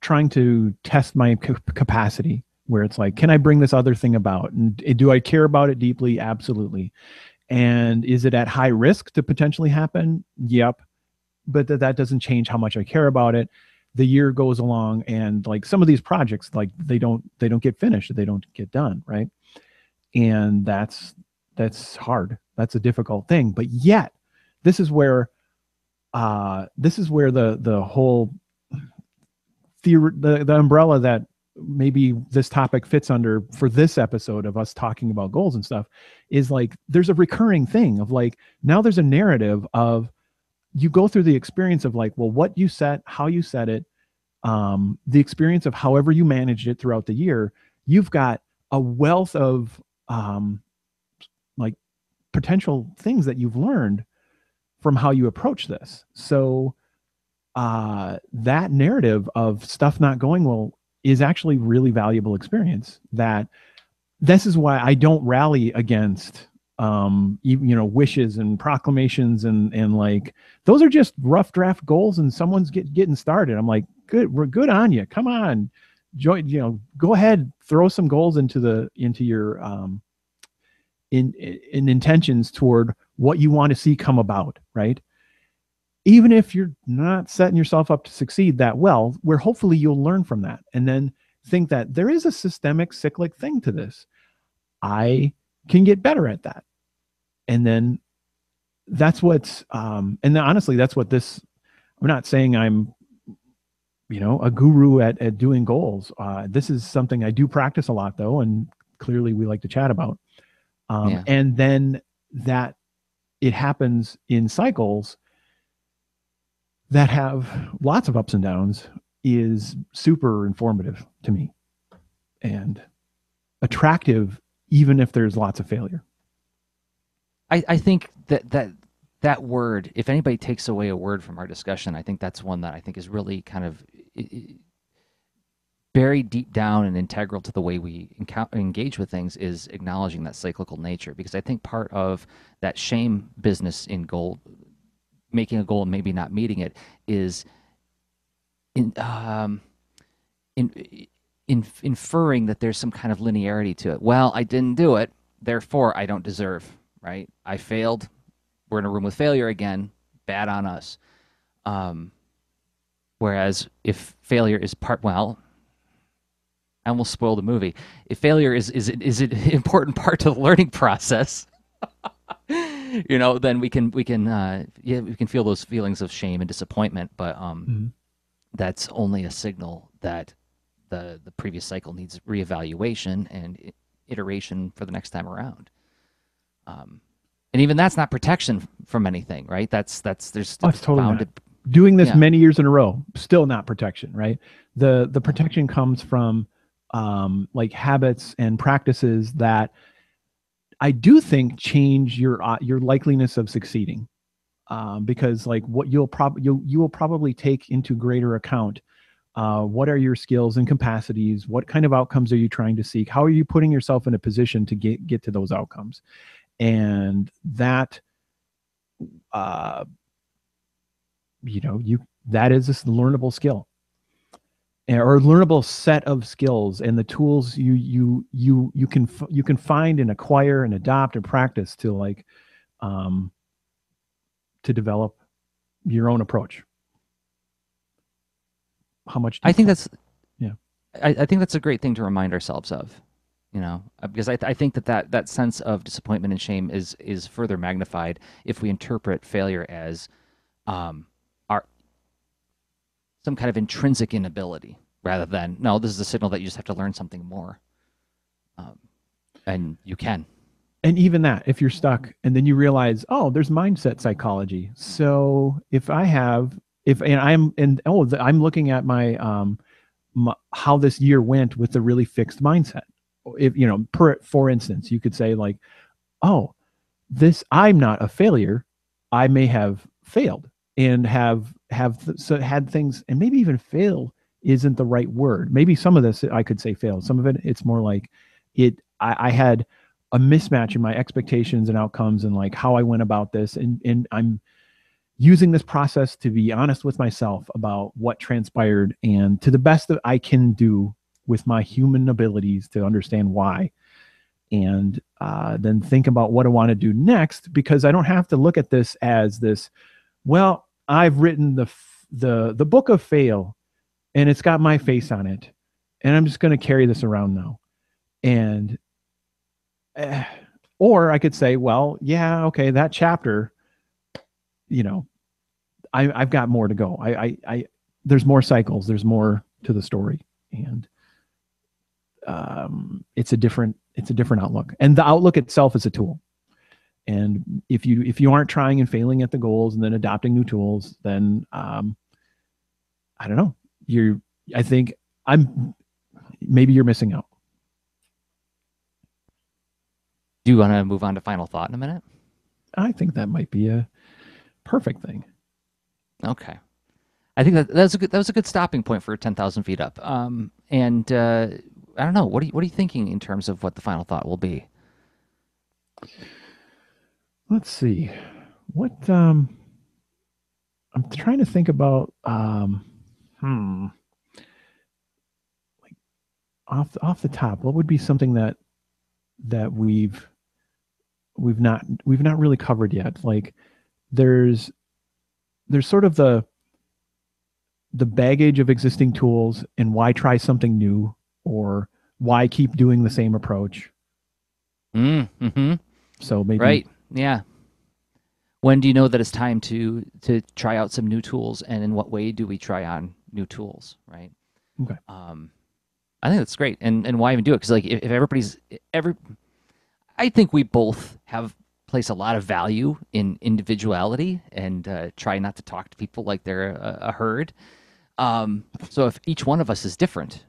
Speaker 2: trying to test my capacity where it's like, can I bring this other thing about, and do I care about it deeply? Absolutely. And is it at high risk to potentially happen? Yep. But that doesn't change how much I care about it. The year goes along, and like some of these projects, like they don't get finished, they don't get done, right? And that's hard. That's a difficult thing. But yet, this is where the whole the umbrella that maybe this topic fits under for this episode of us talking about goals and stuff is like there's a recurring thing of like now there's a narrative of you go through the experience of like, well, what you set, how you set it, the experience of however you managed it throughout the year. You've got a wealth of like potential things that you've learned from how you approach this. So that narrative of stuff not going well is actually really valuable experience. That this is why I don't rally against wishes and proclamations and like those are just rough draft goals, and someone's getting started. I'm like, we're good on you. Come on, join. Go ahead, throw some goals into your in intentions toward what you want to see come about, right? Even if you're not setting yourself up to succeed that well, where hopefully you'll learn from that and then think that there is a systemic cyclic thing to this. I can get better at that. And then that's what's and then honestly, that's what this, I'm not saying I'm a guru at doing goals. This is something I do practice a lot though, and clearly we like to chat about.
Speaker 1: Yeah.
Speaker 2: And then that it happens in cycles that have lots of ups and downs is super informative to me and attractive, even if there's lots of failure.
Speaker 1: I think that word, if anybody takes away a word from our discussion, I think that's one that I think is really kind of buried deep down and integral to the way we engage with things, is acknowledging that cyclical nature. Because I think part of that shame business in goal, making a goal and maybe not meeting it, is inferring that there's some kind of linearity to it. Well, I didn't do it, therefore I don't deserve, right? I failed. We're in a room with failure again. Bad on us. Whereas if failure is I almost spoiled the movie. If failure is an important part to the learning process, then we can feel those feelings of shame and disappointment. But that's only a signal that the previous cycle needs reevaluation and iteration for the next time around. And even that's not protection from anything, right? There's
Speaker 2: it's totally
Speaker 1: bound
Speaker 2: not. Doing this many years in a row, still not protection, right? The protection comes from like habits and practices that I do think change your likeliness of succeeding, because like what you will probably take into greater account what are your skills and capacities, what kind of outcomes are you trying to seek, how are you putting yourself in a position to get to those outcomes, and that that is this learnable skill or learnable set of skills, and the tools you can find and acquire and adopt and practice to like to develop your own approach. How much
Speaker 1: I think that's
Speaker 2: yeah.
Speaker 1: I think that's a great thing to remind ourselves of, because I think that sense of disappointment and shame is further magnified if we interpret failure as our some kind of intrinsic inability, rather than, no, this is a signal that you just have to learn something more, and you can.
Speaker 2: And even that, if you're stuck and then you realize, oh, there's mindset psychology. So I'm looking at my how this year went with a really fixed mindset. If for instance, you could say like, oh, I'm not a failure. I may have failed and had things, and maybe even fail isn't the right word. Maybe some of this I could say failed. Some of it, it's more like I had a mismatch in my expectations and outcomes and like how I went about this. And I'm using this process to be honest with myself about what transpired, and to the best that I can do with my human abilities to understand why. And then think about what I want to do next, because I don't have to look at this as this, well, I've written the book of fail and it's got my face on it, and I'm just going to carry this around now. And or I could say, well, yeah, okay, that chapter, I've got more to go. There's more cycles, there's more to the story, and it's a different outlook, and the outlook itself is a tool. And if you aren't trying and failing at the goals and then adopting new tools, then I don't know, I think maybe you're missing out.
Speaker 1: Do you want to move on to final thought in a minute?
Speaker 2: I think that might be a perfect thing.
Speaker 1: Okay. I think that was a good stopping point for 10,000 feet up. And I don't know, what are you thinking in terms of what the final thought will be?
Speaker 2: Let's see. What I'm trying to think about hmm like off the top, what would be something that we've not really covered yet? Like there's sort of the baggage of existing tools and why try something new or why keep doing the same approach.
Speaker 1: Mm-hmm.
Speaker 2: So maybe
Speaker 1: Right. Yeah. When do you know that it's time to try out some new tools, and in what way do we try on new tools? Right.
Speaker 2: okay.
Speaker 1: Um, I think that's great, and why even do it? Because like if everybody's every, I think we both have place a lot of value in individuality and try not to talk to people like they're a herd. So if each one of us is different,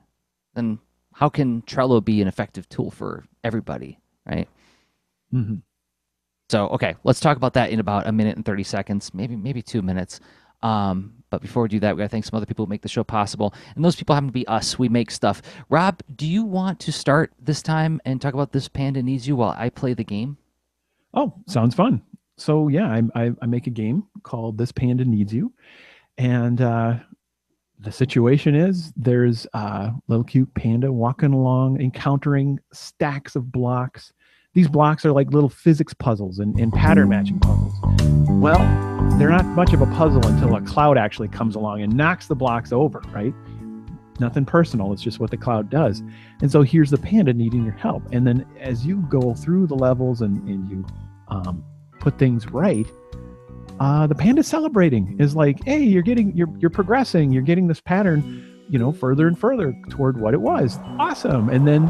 Speaker 1: then how can Trello be an effective tool for everybody, right?
Speaker 2: hmm
Speaker 1: So okay, let's talk about that in about a minute and 30 seconds, maybe 2 minutes. But before we do that, we gotta thank some other people who make the show possible, and those people happen to be us. We make stuff. Rob, do you want to start this time and talk about This Panda Needs You while I play the game?
Speaker 2: Oh, sounds fun. So yeah, I make a game called This Panda Needs You, and the situation is there's a little cute panda walking along, encountering stacks of blocks. These blocks are like little physics puzzles and pattern matching puzzles. Well, they're not much of a puzzle until a cloud actually comes along and knocks the blocks over, right? Nothing personal. It's just what the cloud does. And so here's the panda needing your help. And then as you go through the levels and you put things right, the panda celebrating is like, hey, you're progressing, you're getting this pattern, further and further toward what it was. Awesome. And then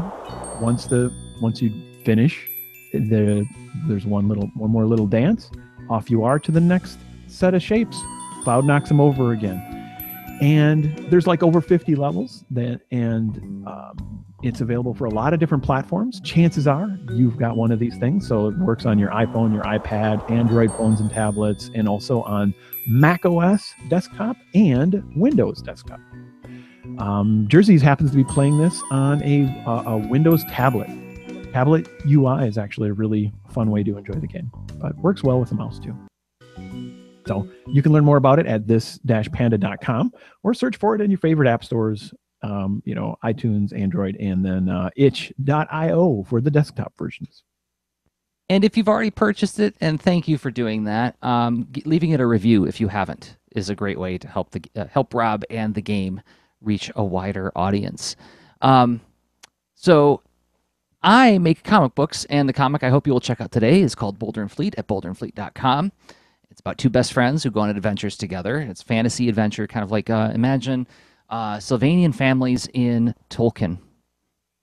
Speaker 2: once you finish, there's one more little dance. Off you are to the next set of shapes. Cloud knocks them over again. And there's like over 50 levels and it's available for a lot of different platforms. Chances are you've got one of these things. So it works on your iPhone, your iPad, Android phones and tablets, and also on Mac OS desktop and Windows desktop. Jerzy happens to be playing this on a Windows tablet. Tablet UI is actually a really fun way to enjoy the game, but works well with the mouse too. So you can learn more about it at this-panda.com or search for it in your favorite app stores, iTunes, Android, and then itch.io for the desktop versions.
Speaker 1: And if you've already purchased it, and thank you for doing that, leaving it a review if you haven't is a great way to help Rob and the game reach a wider audience. So I make comic books, and the comic I hope you will check out today is called Boulder and Fleet at boulderandfleet.com. It's about two best friends who go on adventures together. It's fantasy adventure, kind of like imagine Sylvanian families in Tolkien.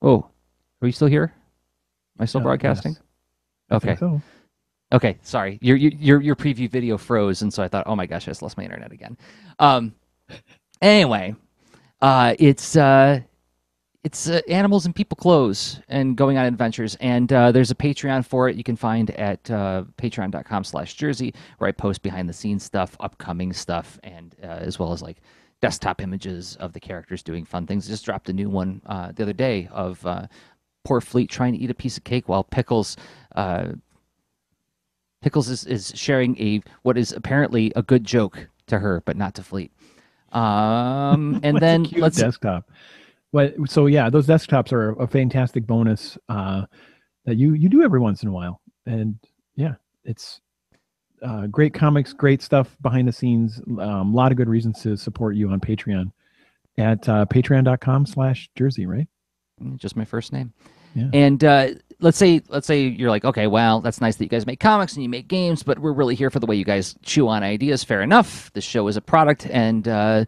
Speaker 1: Oh, are you still here? Am I still broadcasting?
Speaker 2: Yes.
Speaker 1: Okay.
Speaker 2: So.
Speaker 1: Okay. Sorry, your preview video froze, and so I thought, oh my gosh, I just lost my internet again. Anyway, it's animals and people clothes and going on adventures. And there's a Patreon for it you can find at patreon.com/Jerzy, where I post behind the scenes stuff, upcoming stuff, and as well as like desktop images of the characters doing fun things. Just dropped a new one the other day of poor Fleet trying to eat a piece of cake while Pickles is sharing what is apparently a good joke to her, but not to Fleet. And then let's
Speaker 2: desktop. Well, so yeah, those desktops are a fantastic bonus that you do every once in a while, and yeah, it's great comics, great stuff behind the scenes. A lot of good reasons to support you on Patreon at patreon.com/Jerzy, right?
Speaker 1: Just my first name.
Speaker 2: Yeah.
Speaker 1: And let's say you're like, okay, well, that's nice that you guys make comics and you make games, but we're really here for the way you guys chew on ideas. Fair enough. This show is a product, and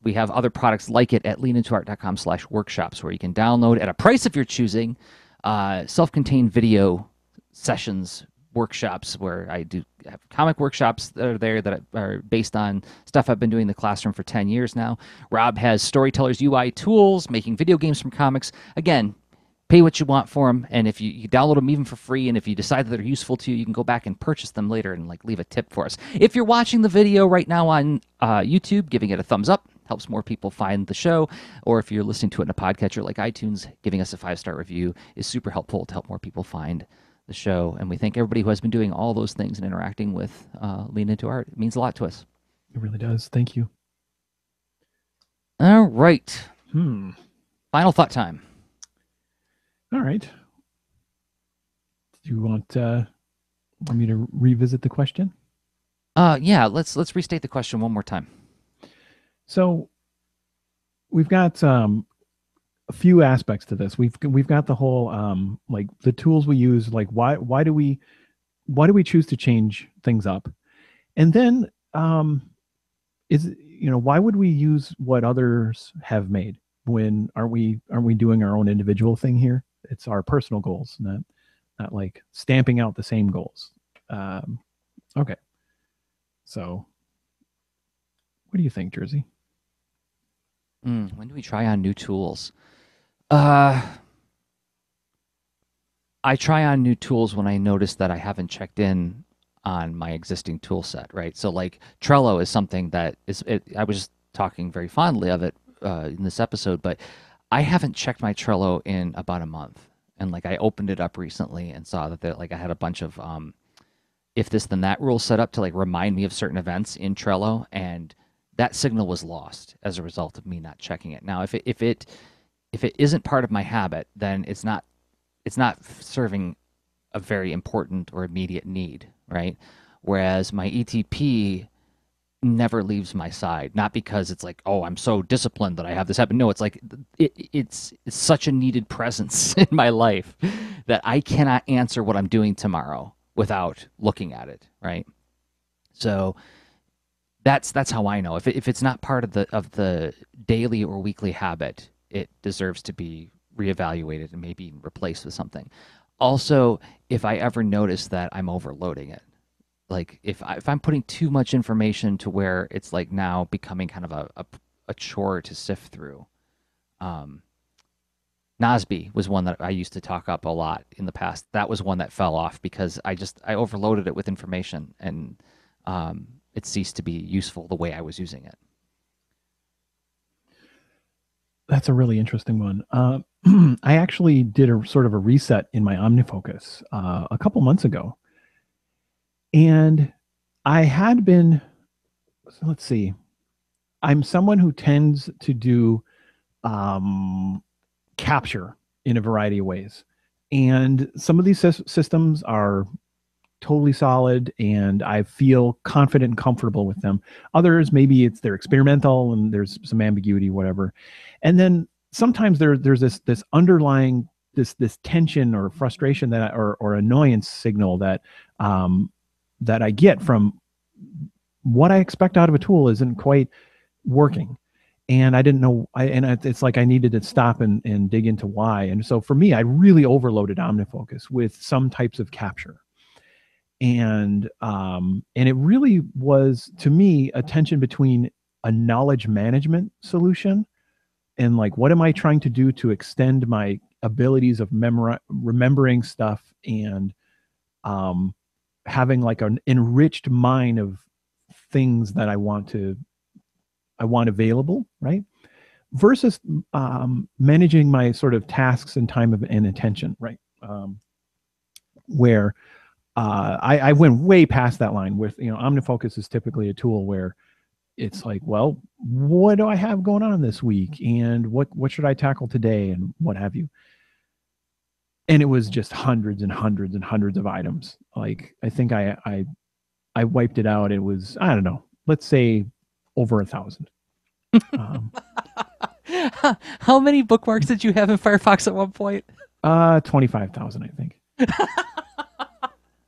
Speaker 1: we have other products like it at leanintoart.com/workshops, where you can download at a price of your choosing self-contained video sessions, workshops, where I do have comic workshops that are there that are based on stuff I've been doing in the classroom for 10 years now. Rob has Storyteller's UI tools, making video games from comics. Again, pay what you want for them, and if you download them even for free, and if you decide that they're useful to you, you can go back and purchase them later and like leave a tip for us. If you're watching the video right now on YouTube, giving it a thumbs up helps more people find the show, or if you're listening to it in a podcatcher like iTunes, giving us a 5-star review is super helpful to help more people find the show, and we thank everybody who has been doing all those things and interacting with Lean Into Art. It means a lot to us.
Speaker 2: It really does. Thank you.
Speaker 1: All right.
Speaker 2: Hmm.
Speaker 1: Final thought time.
Speaker 2: All right. Do you want me to revisit the question?
Speaker 1: Yeah, let's restate the question one more time.
Speaker 2: So we've got a few aspects to this. We've got the whole like the tools we use, like why do we choose to change things up? And then is why would we use what others have made when aren't we doing our own individual thing here? It's our personal goals, not like stamping out the same goals. Okay. So what do you think, Jerzy?
Speaker 1: When do we try on new tools? I try on new tools when I notice that I haven't checked in on my existing tool set, right? So like Trello is something that I was just talking very fondly of it in this episode, but I haven't checked my Trello in about a month. And like I opened it up recently and saw that I had a bunch of if this then that rules set up to like remind me of certain events in Trello, and that signal was lost as a result of me not checking it. Now, if it isn't part of my habit, then it's not serving a very important or immediate need, right? Whereas my ETP never leaves my side, not because it's like, oh, I'm so disciplined that I have this habit. No, it's like it's such a needed presence in my life that I cannot answer what I'm doing tomorrow without looking at it, right? So that's how I know if it's not part of the daily or weekly habit, it deserves to be reevaluated and maybe replaced with something. Also, if I ever notice that I'm overloading it, like if I'm putting too much information to where it's like now becoming kind of a chore to sift through. Nosby was one that I used to talk up a lot in the past. That was one that fell off because I overloaded it with information, and it ceased to be useful the way I was using it.
Speaker 2: That's a really interesting one. I actually did a sort of a reset in my OmniFocus a couple months ago. And I had been, so let's see, I'm someone who tends to do capture in a variety of ways. And some of these systems are totally solid and I feel confident and comfortable with them. Others, maybe they're experimental and there's some ambiguity, whatever. And then sometimes there's this underlying this tension or frustration or annoyance signal that that I get from what I expect out of a tool isn't quite working. And I didn't know, it's like I needed to stop and dig into why. And so for me, I really overloaded OmniFocus with some types of capture. And it really was, to me, a tension between a knowledge management solution and like, what am I trying to do to extend my abilities of remembering stuff and having like an enriched mind of things that I want available, right? Versus managing my sort of tasks and time and attention, right? Where I went way past that line with, OmniFocus is typically a tool where it's like, well, what do I have going on this week? And what should I tackle today? And what have you? And it was just hundreds and hundreds and hundreds of items. Like, I think I wiped it out. It was, I don't know, let's say over 1,000.
Speaker 1: How many bookmarks did you have in Firefox at one point?
Speaker 2: 25,000, I think.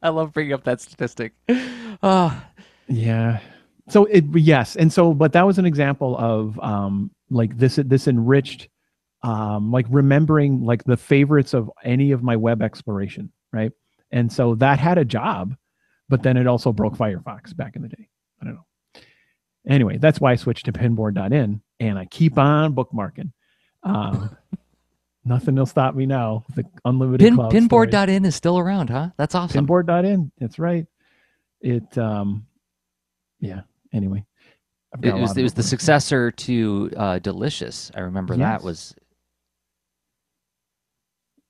Speaker 1: I love bringing up that statistic.
Speaker 2: Yeah. So yes. And so, but that was an example of like this enriched, like remembering like the favorites of any of my web exploration. Right. And so that had a job, but then it also broke Firefox back in the day. I don't know. Anyway, that's why I switched to pinboard.in and I keep on bookmarking. Nothing will stop me now. The unlimited cloud
Speaker 1: Pinboard.in is still around, huh? That's awesome.
Speaker 2: Pinboard.in. That's right. It, yeah. Anyway,
Speaker 1: it was the successor to Delicious. I remember that was.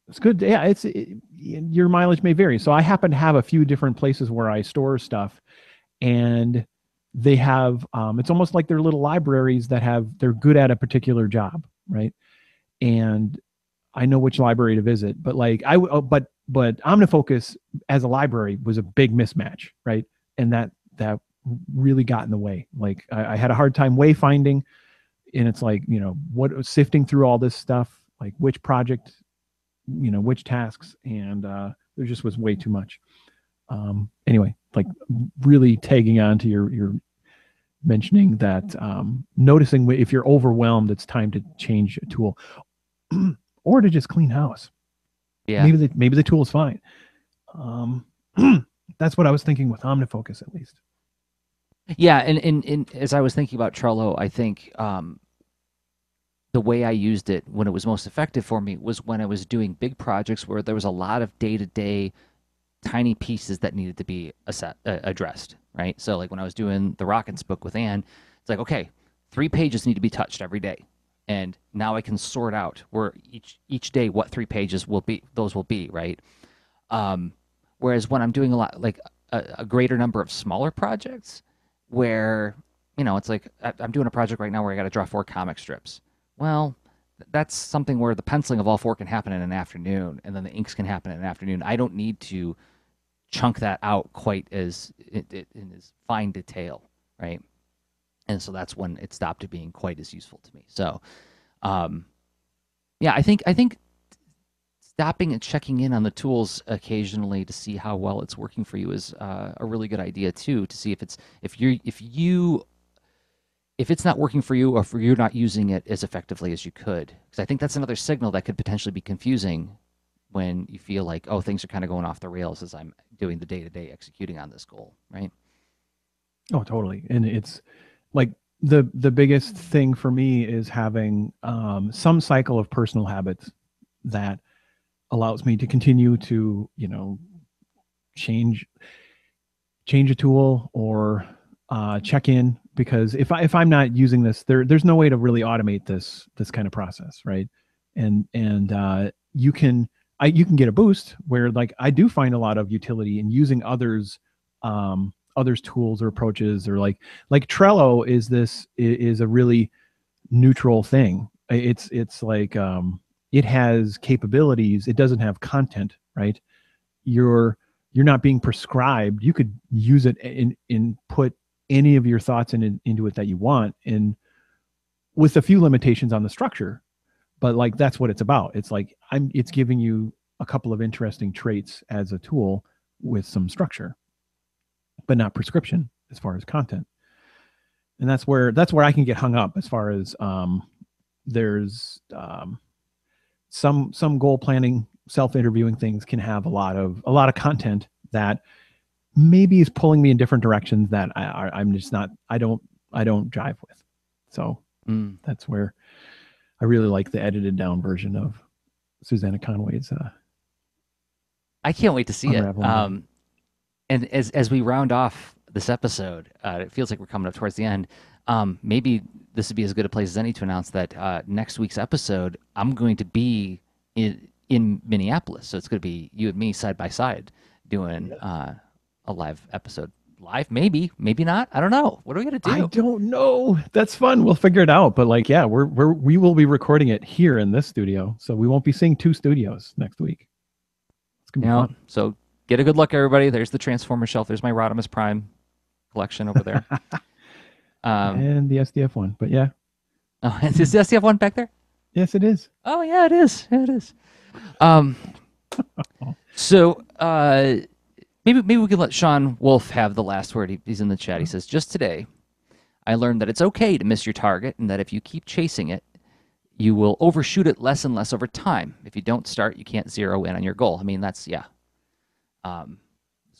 Speaker 2: It's good. Yeah, your mileage may vary. So I happen to have a few different places where I store stuff, and they have it's almost like they're little libraries that they're good at a particular job, right? And I know which library to visit, but like but OmniFocus as a library was a big mismatch, right? And that really got in the way. Like I had a hard time wayfinding, and it's like, what sifting through all this stuff, like which project, which tasks, and there just was way too much. Anyway, like really tagging on to your mentioning that, noticing if you're overwhelmed, it's time to change a tool or to just clean house.
Speaker 1: Yeah.
Speaker 2: Maybe the tool is fine. Um, that's what I was thinking with OmniFocus, at least.
Speaker 1: Yeah, and as I was thinking about Trello, I think the way I used it when it was most effective for me was when I was doing big projects where there was a lot of day-to-day tiny pieces that needed to be addressed, right? So like when I was doing the Rockets book with Anne, it's like, okay, 3 pages need to be touched every day. And now I can sort out where each day what 3 pages will be, right? Whereas when I'm doing a lot, like a greater number of smaller projects, where it's like I'm doing a project right now where I got to draw 4 comic strips. Well, that's something where the penciling of all 4 can happen in an afternoon, and then the inks can happen in an afternoon. I don't need to chunk that out quite in as fine detail, right? And so that's when it stopped being quite as useful to me. So, yeah, I think stopping and checking in on the tools occasionally to see how well it's working for you is a really good idea too. To see if it's not working for you, or if you're not using it as effectively as you could. Because I think that's another signal that could potentially be confusing when you feel like, oh, things are kind of going off the rails as I'm doing the day-to-day executing on this goal, right?
Speaker 2: Oh, totally. And it's like the biggest thing for me is having some cycle of personal habits that allows me to continue to, change a tool or check in, because if I'm not using this, there's no way to really automate this kind of process, right? And you can get a boost where, like, I do find a lot of utility in using others tools or approaches, or like Trello is a really neutral thing. It's like, it has capabilities, it doesn't have content, right? You're not being prescribed. You could use it and put any of your thoughts into it that you want, and with a few limitations on the structure. But like, that's what it's about. It's like, it's giving you a couple of interesting traits as a tool with some structure, but not prescription as far as content. And that's where I can get hung up, as far as, there's some goal planning, self-interviewing things can have a lot of content that maybe is pulling me in different directions that I'm just not, I don't jive with. So that's where I really like the edited down version of Susanna Conway's
Speaker 1: I can't wait to see it.
Speaker 2: Unraveling.
Speaker 1: And as we round off this episode, it feels like we're coming up towards the end. Maybe this would be as good a place as any to announce that next week's episode, I'm going to be in Minneapolis. So it's going to be you and me side by side doing a live episode. Live, maybe not. I don't know. What are we going to
Speaker 2: I
Speaker 1: do?
Speaker 2: don't know. That's fun. We'll figure it out. But like, yeah, we will be recording it here in this studio, so we won't be seeing two studios next week. It's gonna be fun.
Speaker 1: So get a good look, everybody. There's the Transformer shelf. There's my Rodimus Prime collection over there.
Speaker 2: And the SDF one, but yeah,
Speaker 1: Oh, is the SDF one back there?
Speaker 2: yes, it is.
Speaker 1: Oh yeah, it is. Yeah, it is. Um, so maybe we can let Sean Wolf have the last word. He's in the chat. He says, "Just today, I learned that it's okay to miss your target, and that if you keep chasing it, you will overshoot it less and less over time. If you don't start, you can't zero in on your goal." I mean, that's yeah.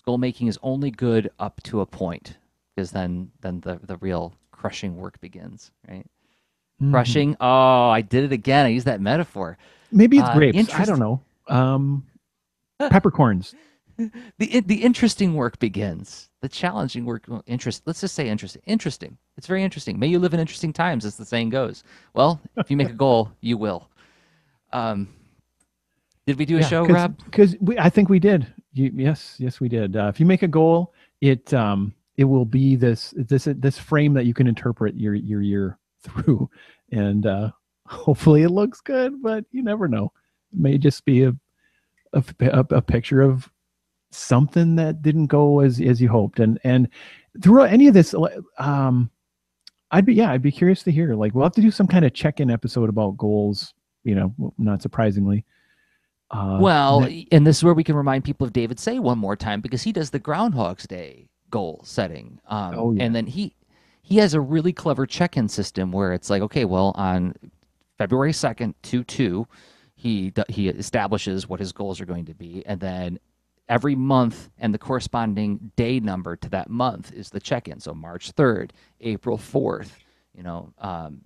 Speaker 1: Goal making is only good up to a point, because then the real crushing work begins, right? Crushing. Oh, I did it again. I used that metaphor.
Speaker 2: Maybe it's grapes. I don't know. Peppercorns.
Speaker 1: The interesting work begins. The challenging work, let's just say interesting. Interesting. It's very interesting. May you live in interesting times, as the saying goes. Well, if you make a goal, you will. Did we do a
Speaker 2: Yeah,
Speaker 1: show, Rob?
Speaker 2: because I think we did. Yes, we did. If you make a goal, it will be this frame that you can interpret your year through, and hopefully it looks good. But you never know. It may just be a picture of something that didn't go as you hoped, and throughout any of this, I'd be curious to hear. Like, we'll have to do some kind of check-in episode about goals. Not surprisingly.
Speaker 1: Well, and this is where we can remind people of David Say one more time, because he does the Groundhog's Day goal setting.
Speaker 2: Oh yeah.
Speaker 1: And then he has a really clever check-in system where it's like, okay, well, on February 2nd, 2/2, he establishes what his goals are going to be, and then every month and the corresponding day number to that month is the check-in. So March 3rd, April 4th,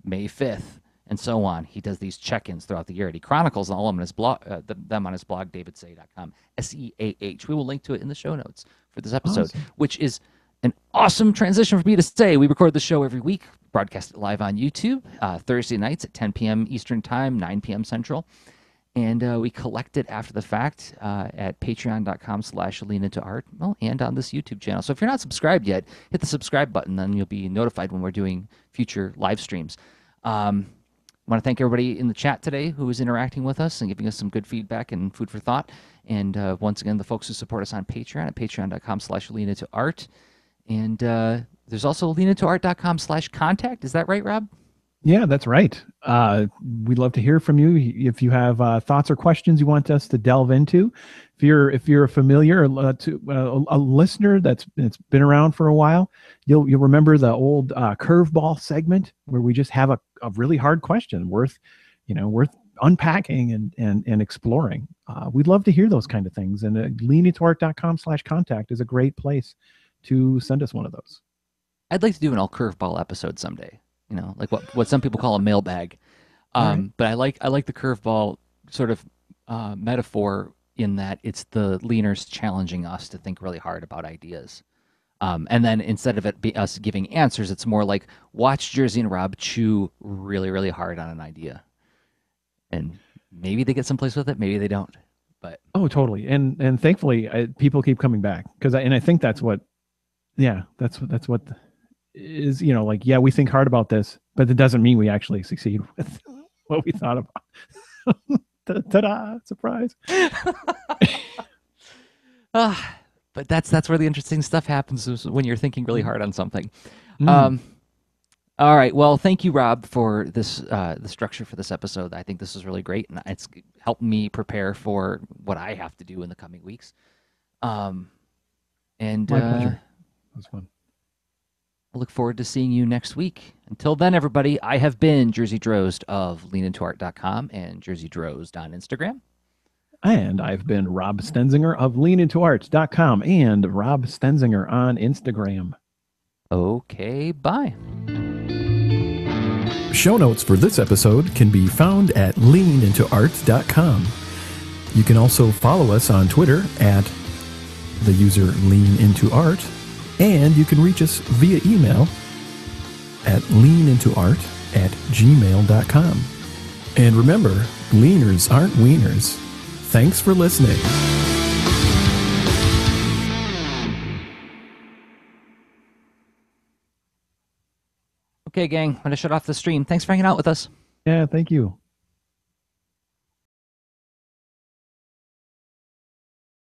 Speaker 1: May 5th, and so on. He does these check-ins throughout the year, and he chronicles all of them on his blog, them on his blog, davidsay.com, SEAH. We will link to it in the show notes for this episode,
Speaker 2: Awesome.
Speaker 1: which is an awesome transition for me to say. We record the show every week, broadcast it live on YouTube, Thursday nights at 10 p.m. Eastern Time, 9 p.m. Central. And we collect it after the fact at patreon.com/leanintoart, and on this YouTube channel. So if you're not subscribed yet, hit the subscribe button, then you'll be notified when we're doing future live streams. I want to thank everybody in the chat today who is interacting with us and giving us some good feedback and food for thought. And once again, the folks who support us on Patreon at patreon.com/leanintoart. And there's also leanintoart.com/contact. Is that right, Rob?
Speaker 2: Yeah, that's right. We'd love to hear from you if you have thoughts or questions you want us to delve into. If you're a familiar a listener that's been around for a while, you'll remember the old curveball segment where we just have a really hard question worth unpacking and exploring. We'd love to hear those kind of things, and leanintoart.com/contact is a great place to send us one of those.
Speaker 1: I'd like to do an all curveball episode someday. Like what some people call a mailbag.
Speaker 2: Right.
Speaker 1: But I like the curveball sort of metaphor in that it's the leaners challenging us to think really hard about ideas. And then instead of it be us giving answers, it's more like watch Jerzy and Rob chew really, really hard on an idea. And maybe they get someplace with it, maybe they don't. But
Speaker 2: Totally. And thankfully, people keep coming back because I think that's what is, we think hard about this, but it doesn't mean we actually succeed with what we thought about. Ta-da! Surprise.
Speaker 1: But that's where the interesting stuff happens, is when you're thinking really hard on something. All right. Well, thank you, Rob, for this the structure for this episode. I think this is really great, and it's helped me prepare for what I have to do in the coming weeks. And
Speaker 2: My pleasure. It was fun.
Speaker 1: I look forward to seeing you next week. Until then, everybody, I have been Jerzy Drozd of leanintoart.com and Jerzy Drozd on Instagram.
Speaker 2: And I've been Rob Stenzinger of leanintoart.com and Rob Stenzinger on Instagram.
Speaker 1: Okay, bye.
Speaker 2: Show notes for this episode can be found at leanintoart.com. You can also follow us on Twitter at the user leanintoart, and you can reach us via email at leanintoart@gmail.com. And remember, leaners aren't wieners. Thanks for listening.
Speaker 1: Okay, gang, I'm going to shut off the stream. Thanks for hanging out with us.
Speaker 2: Yeah, thank you.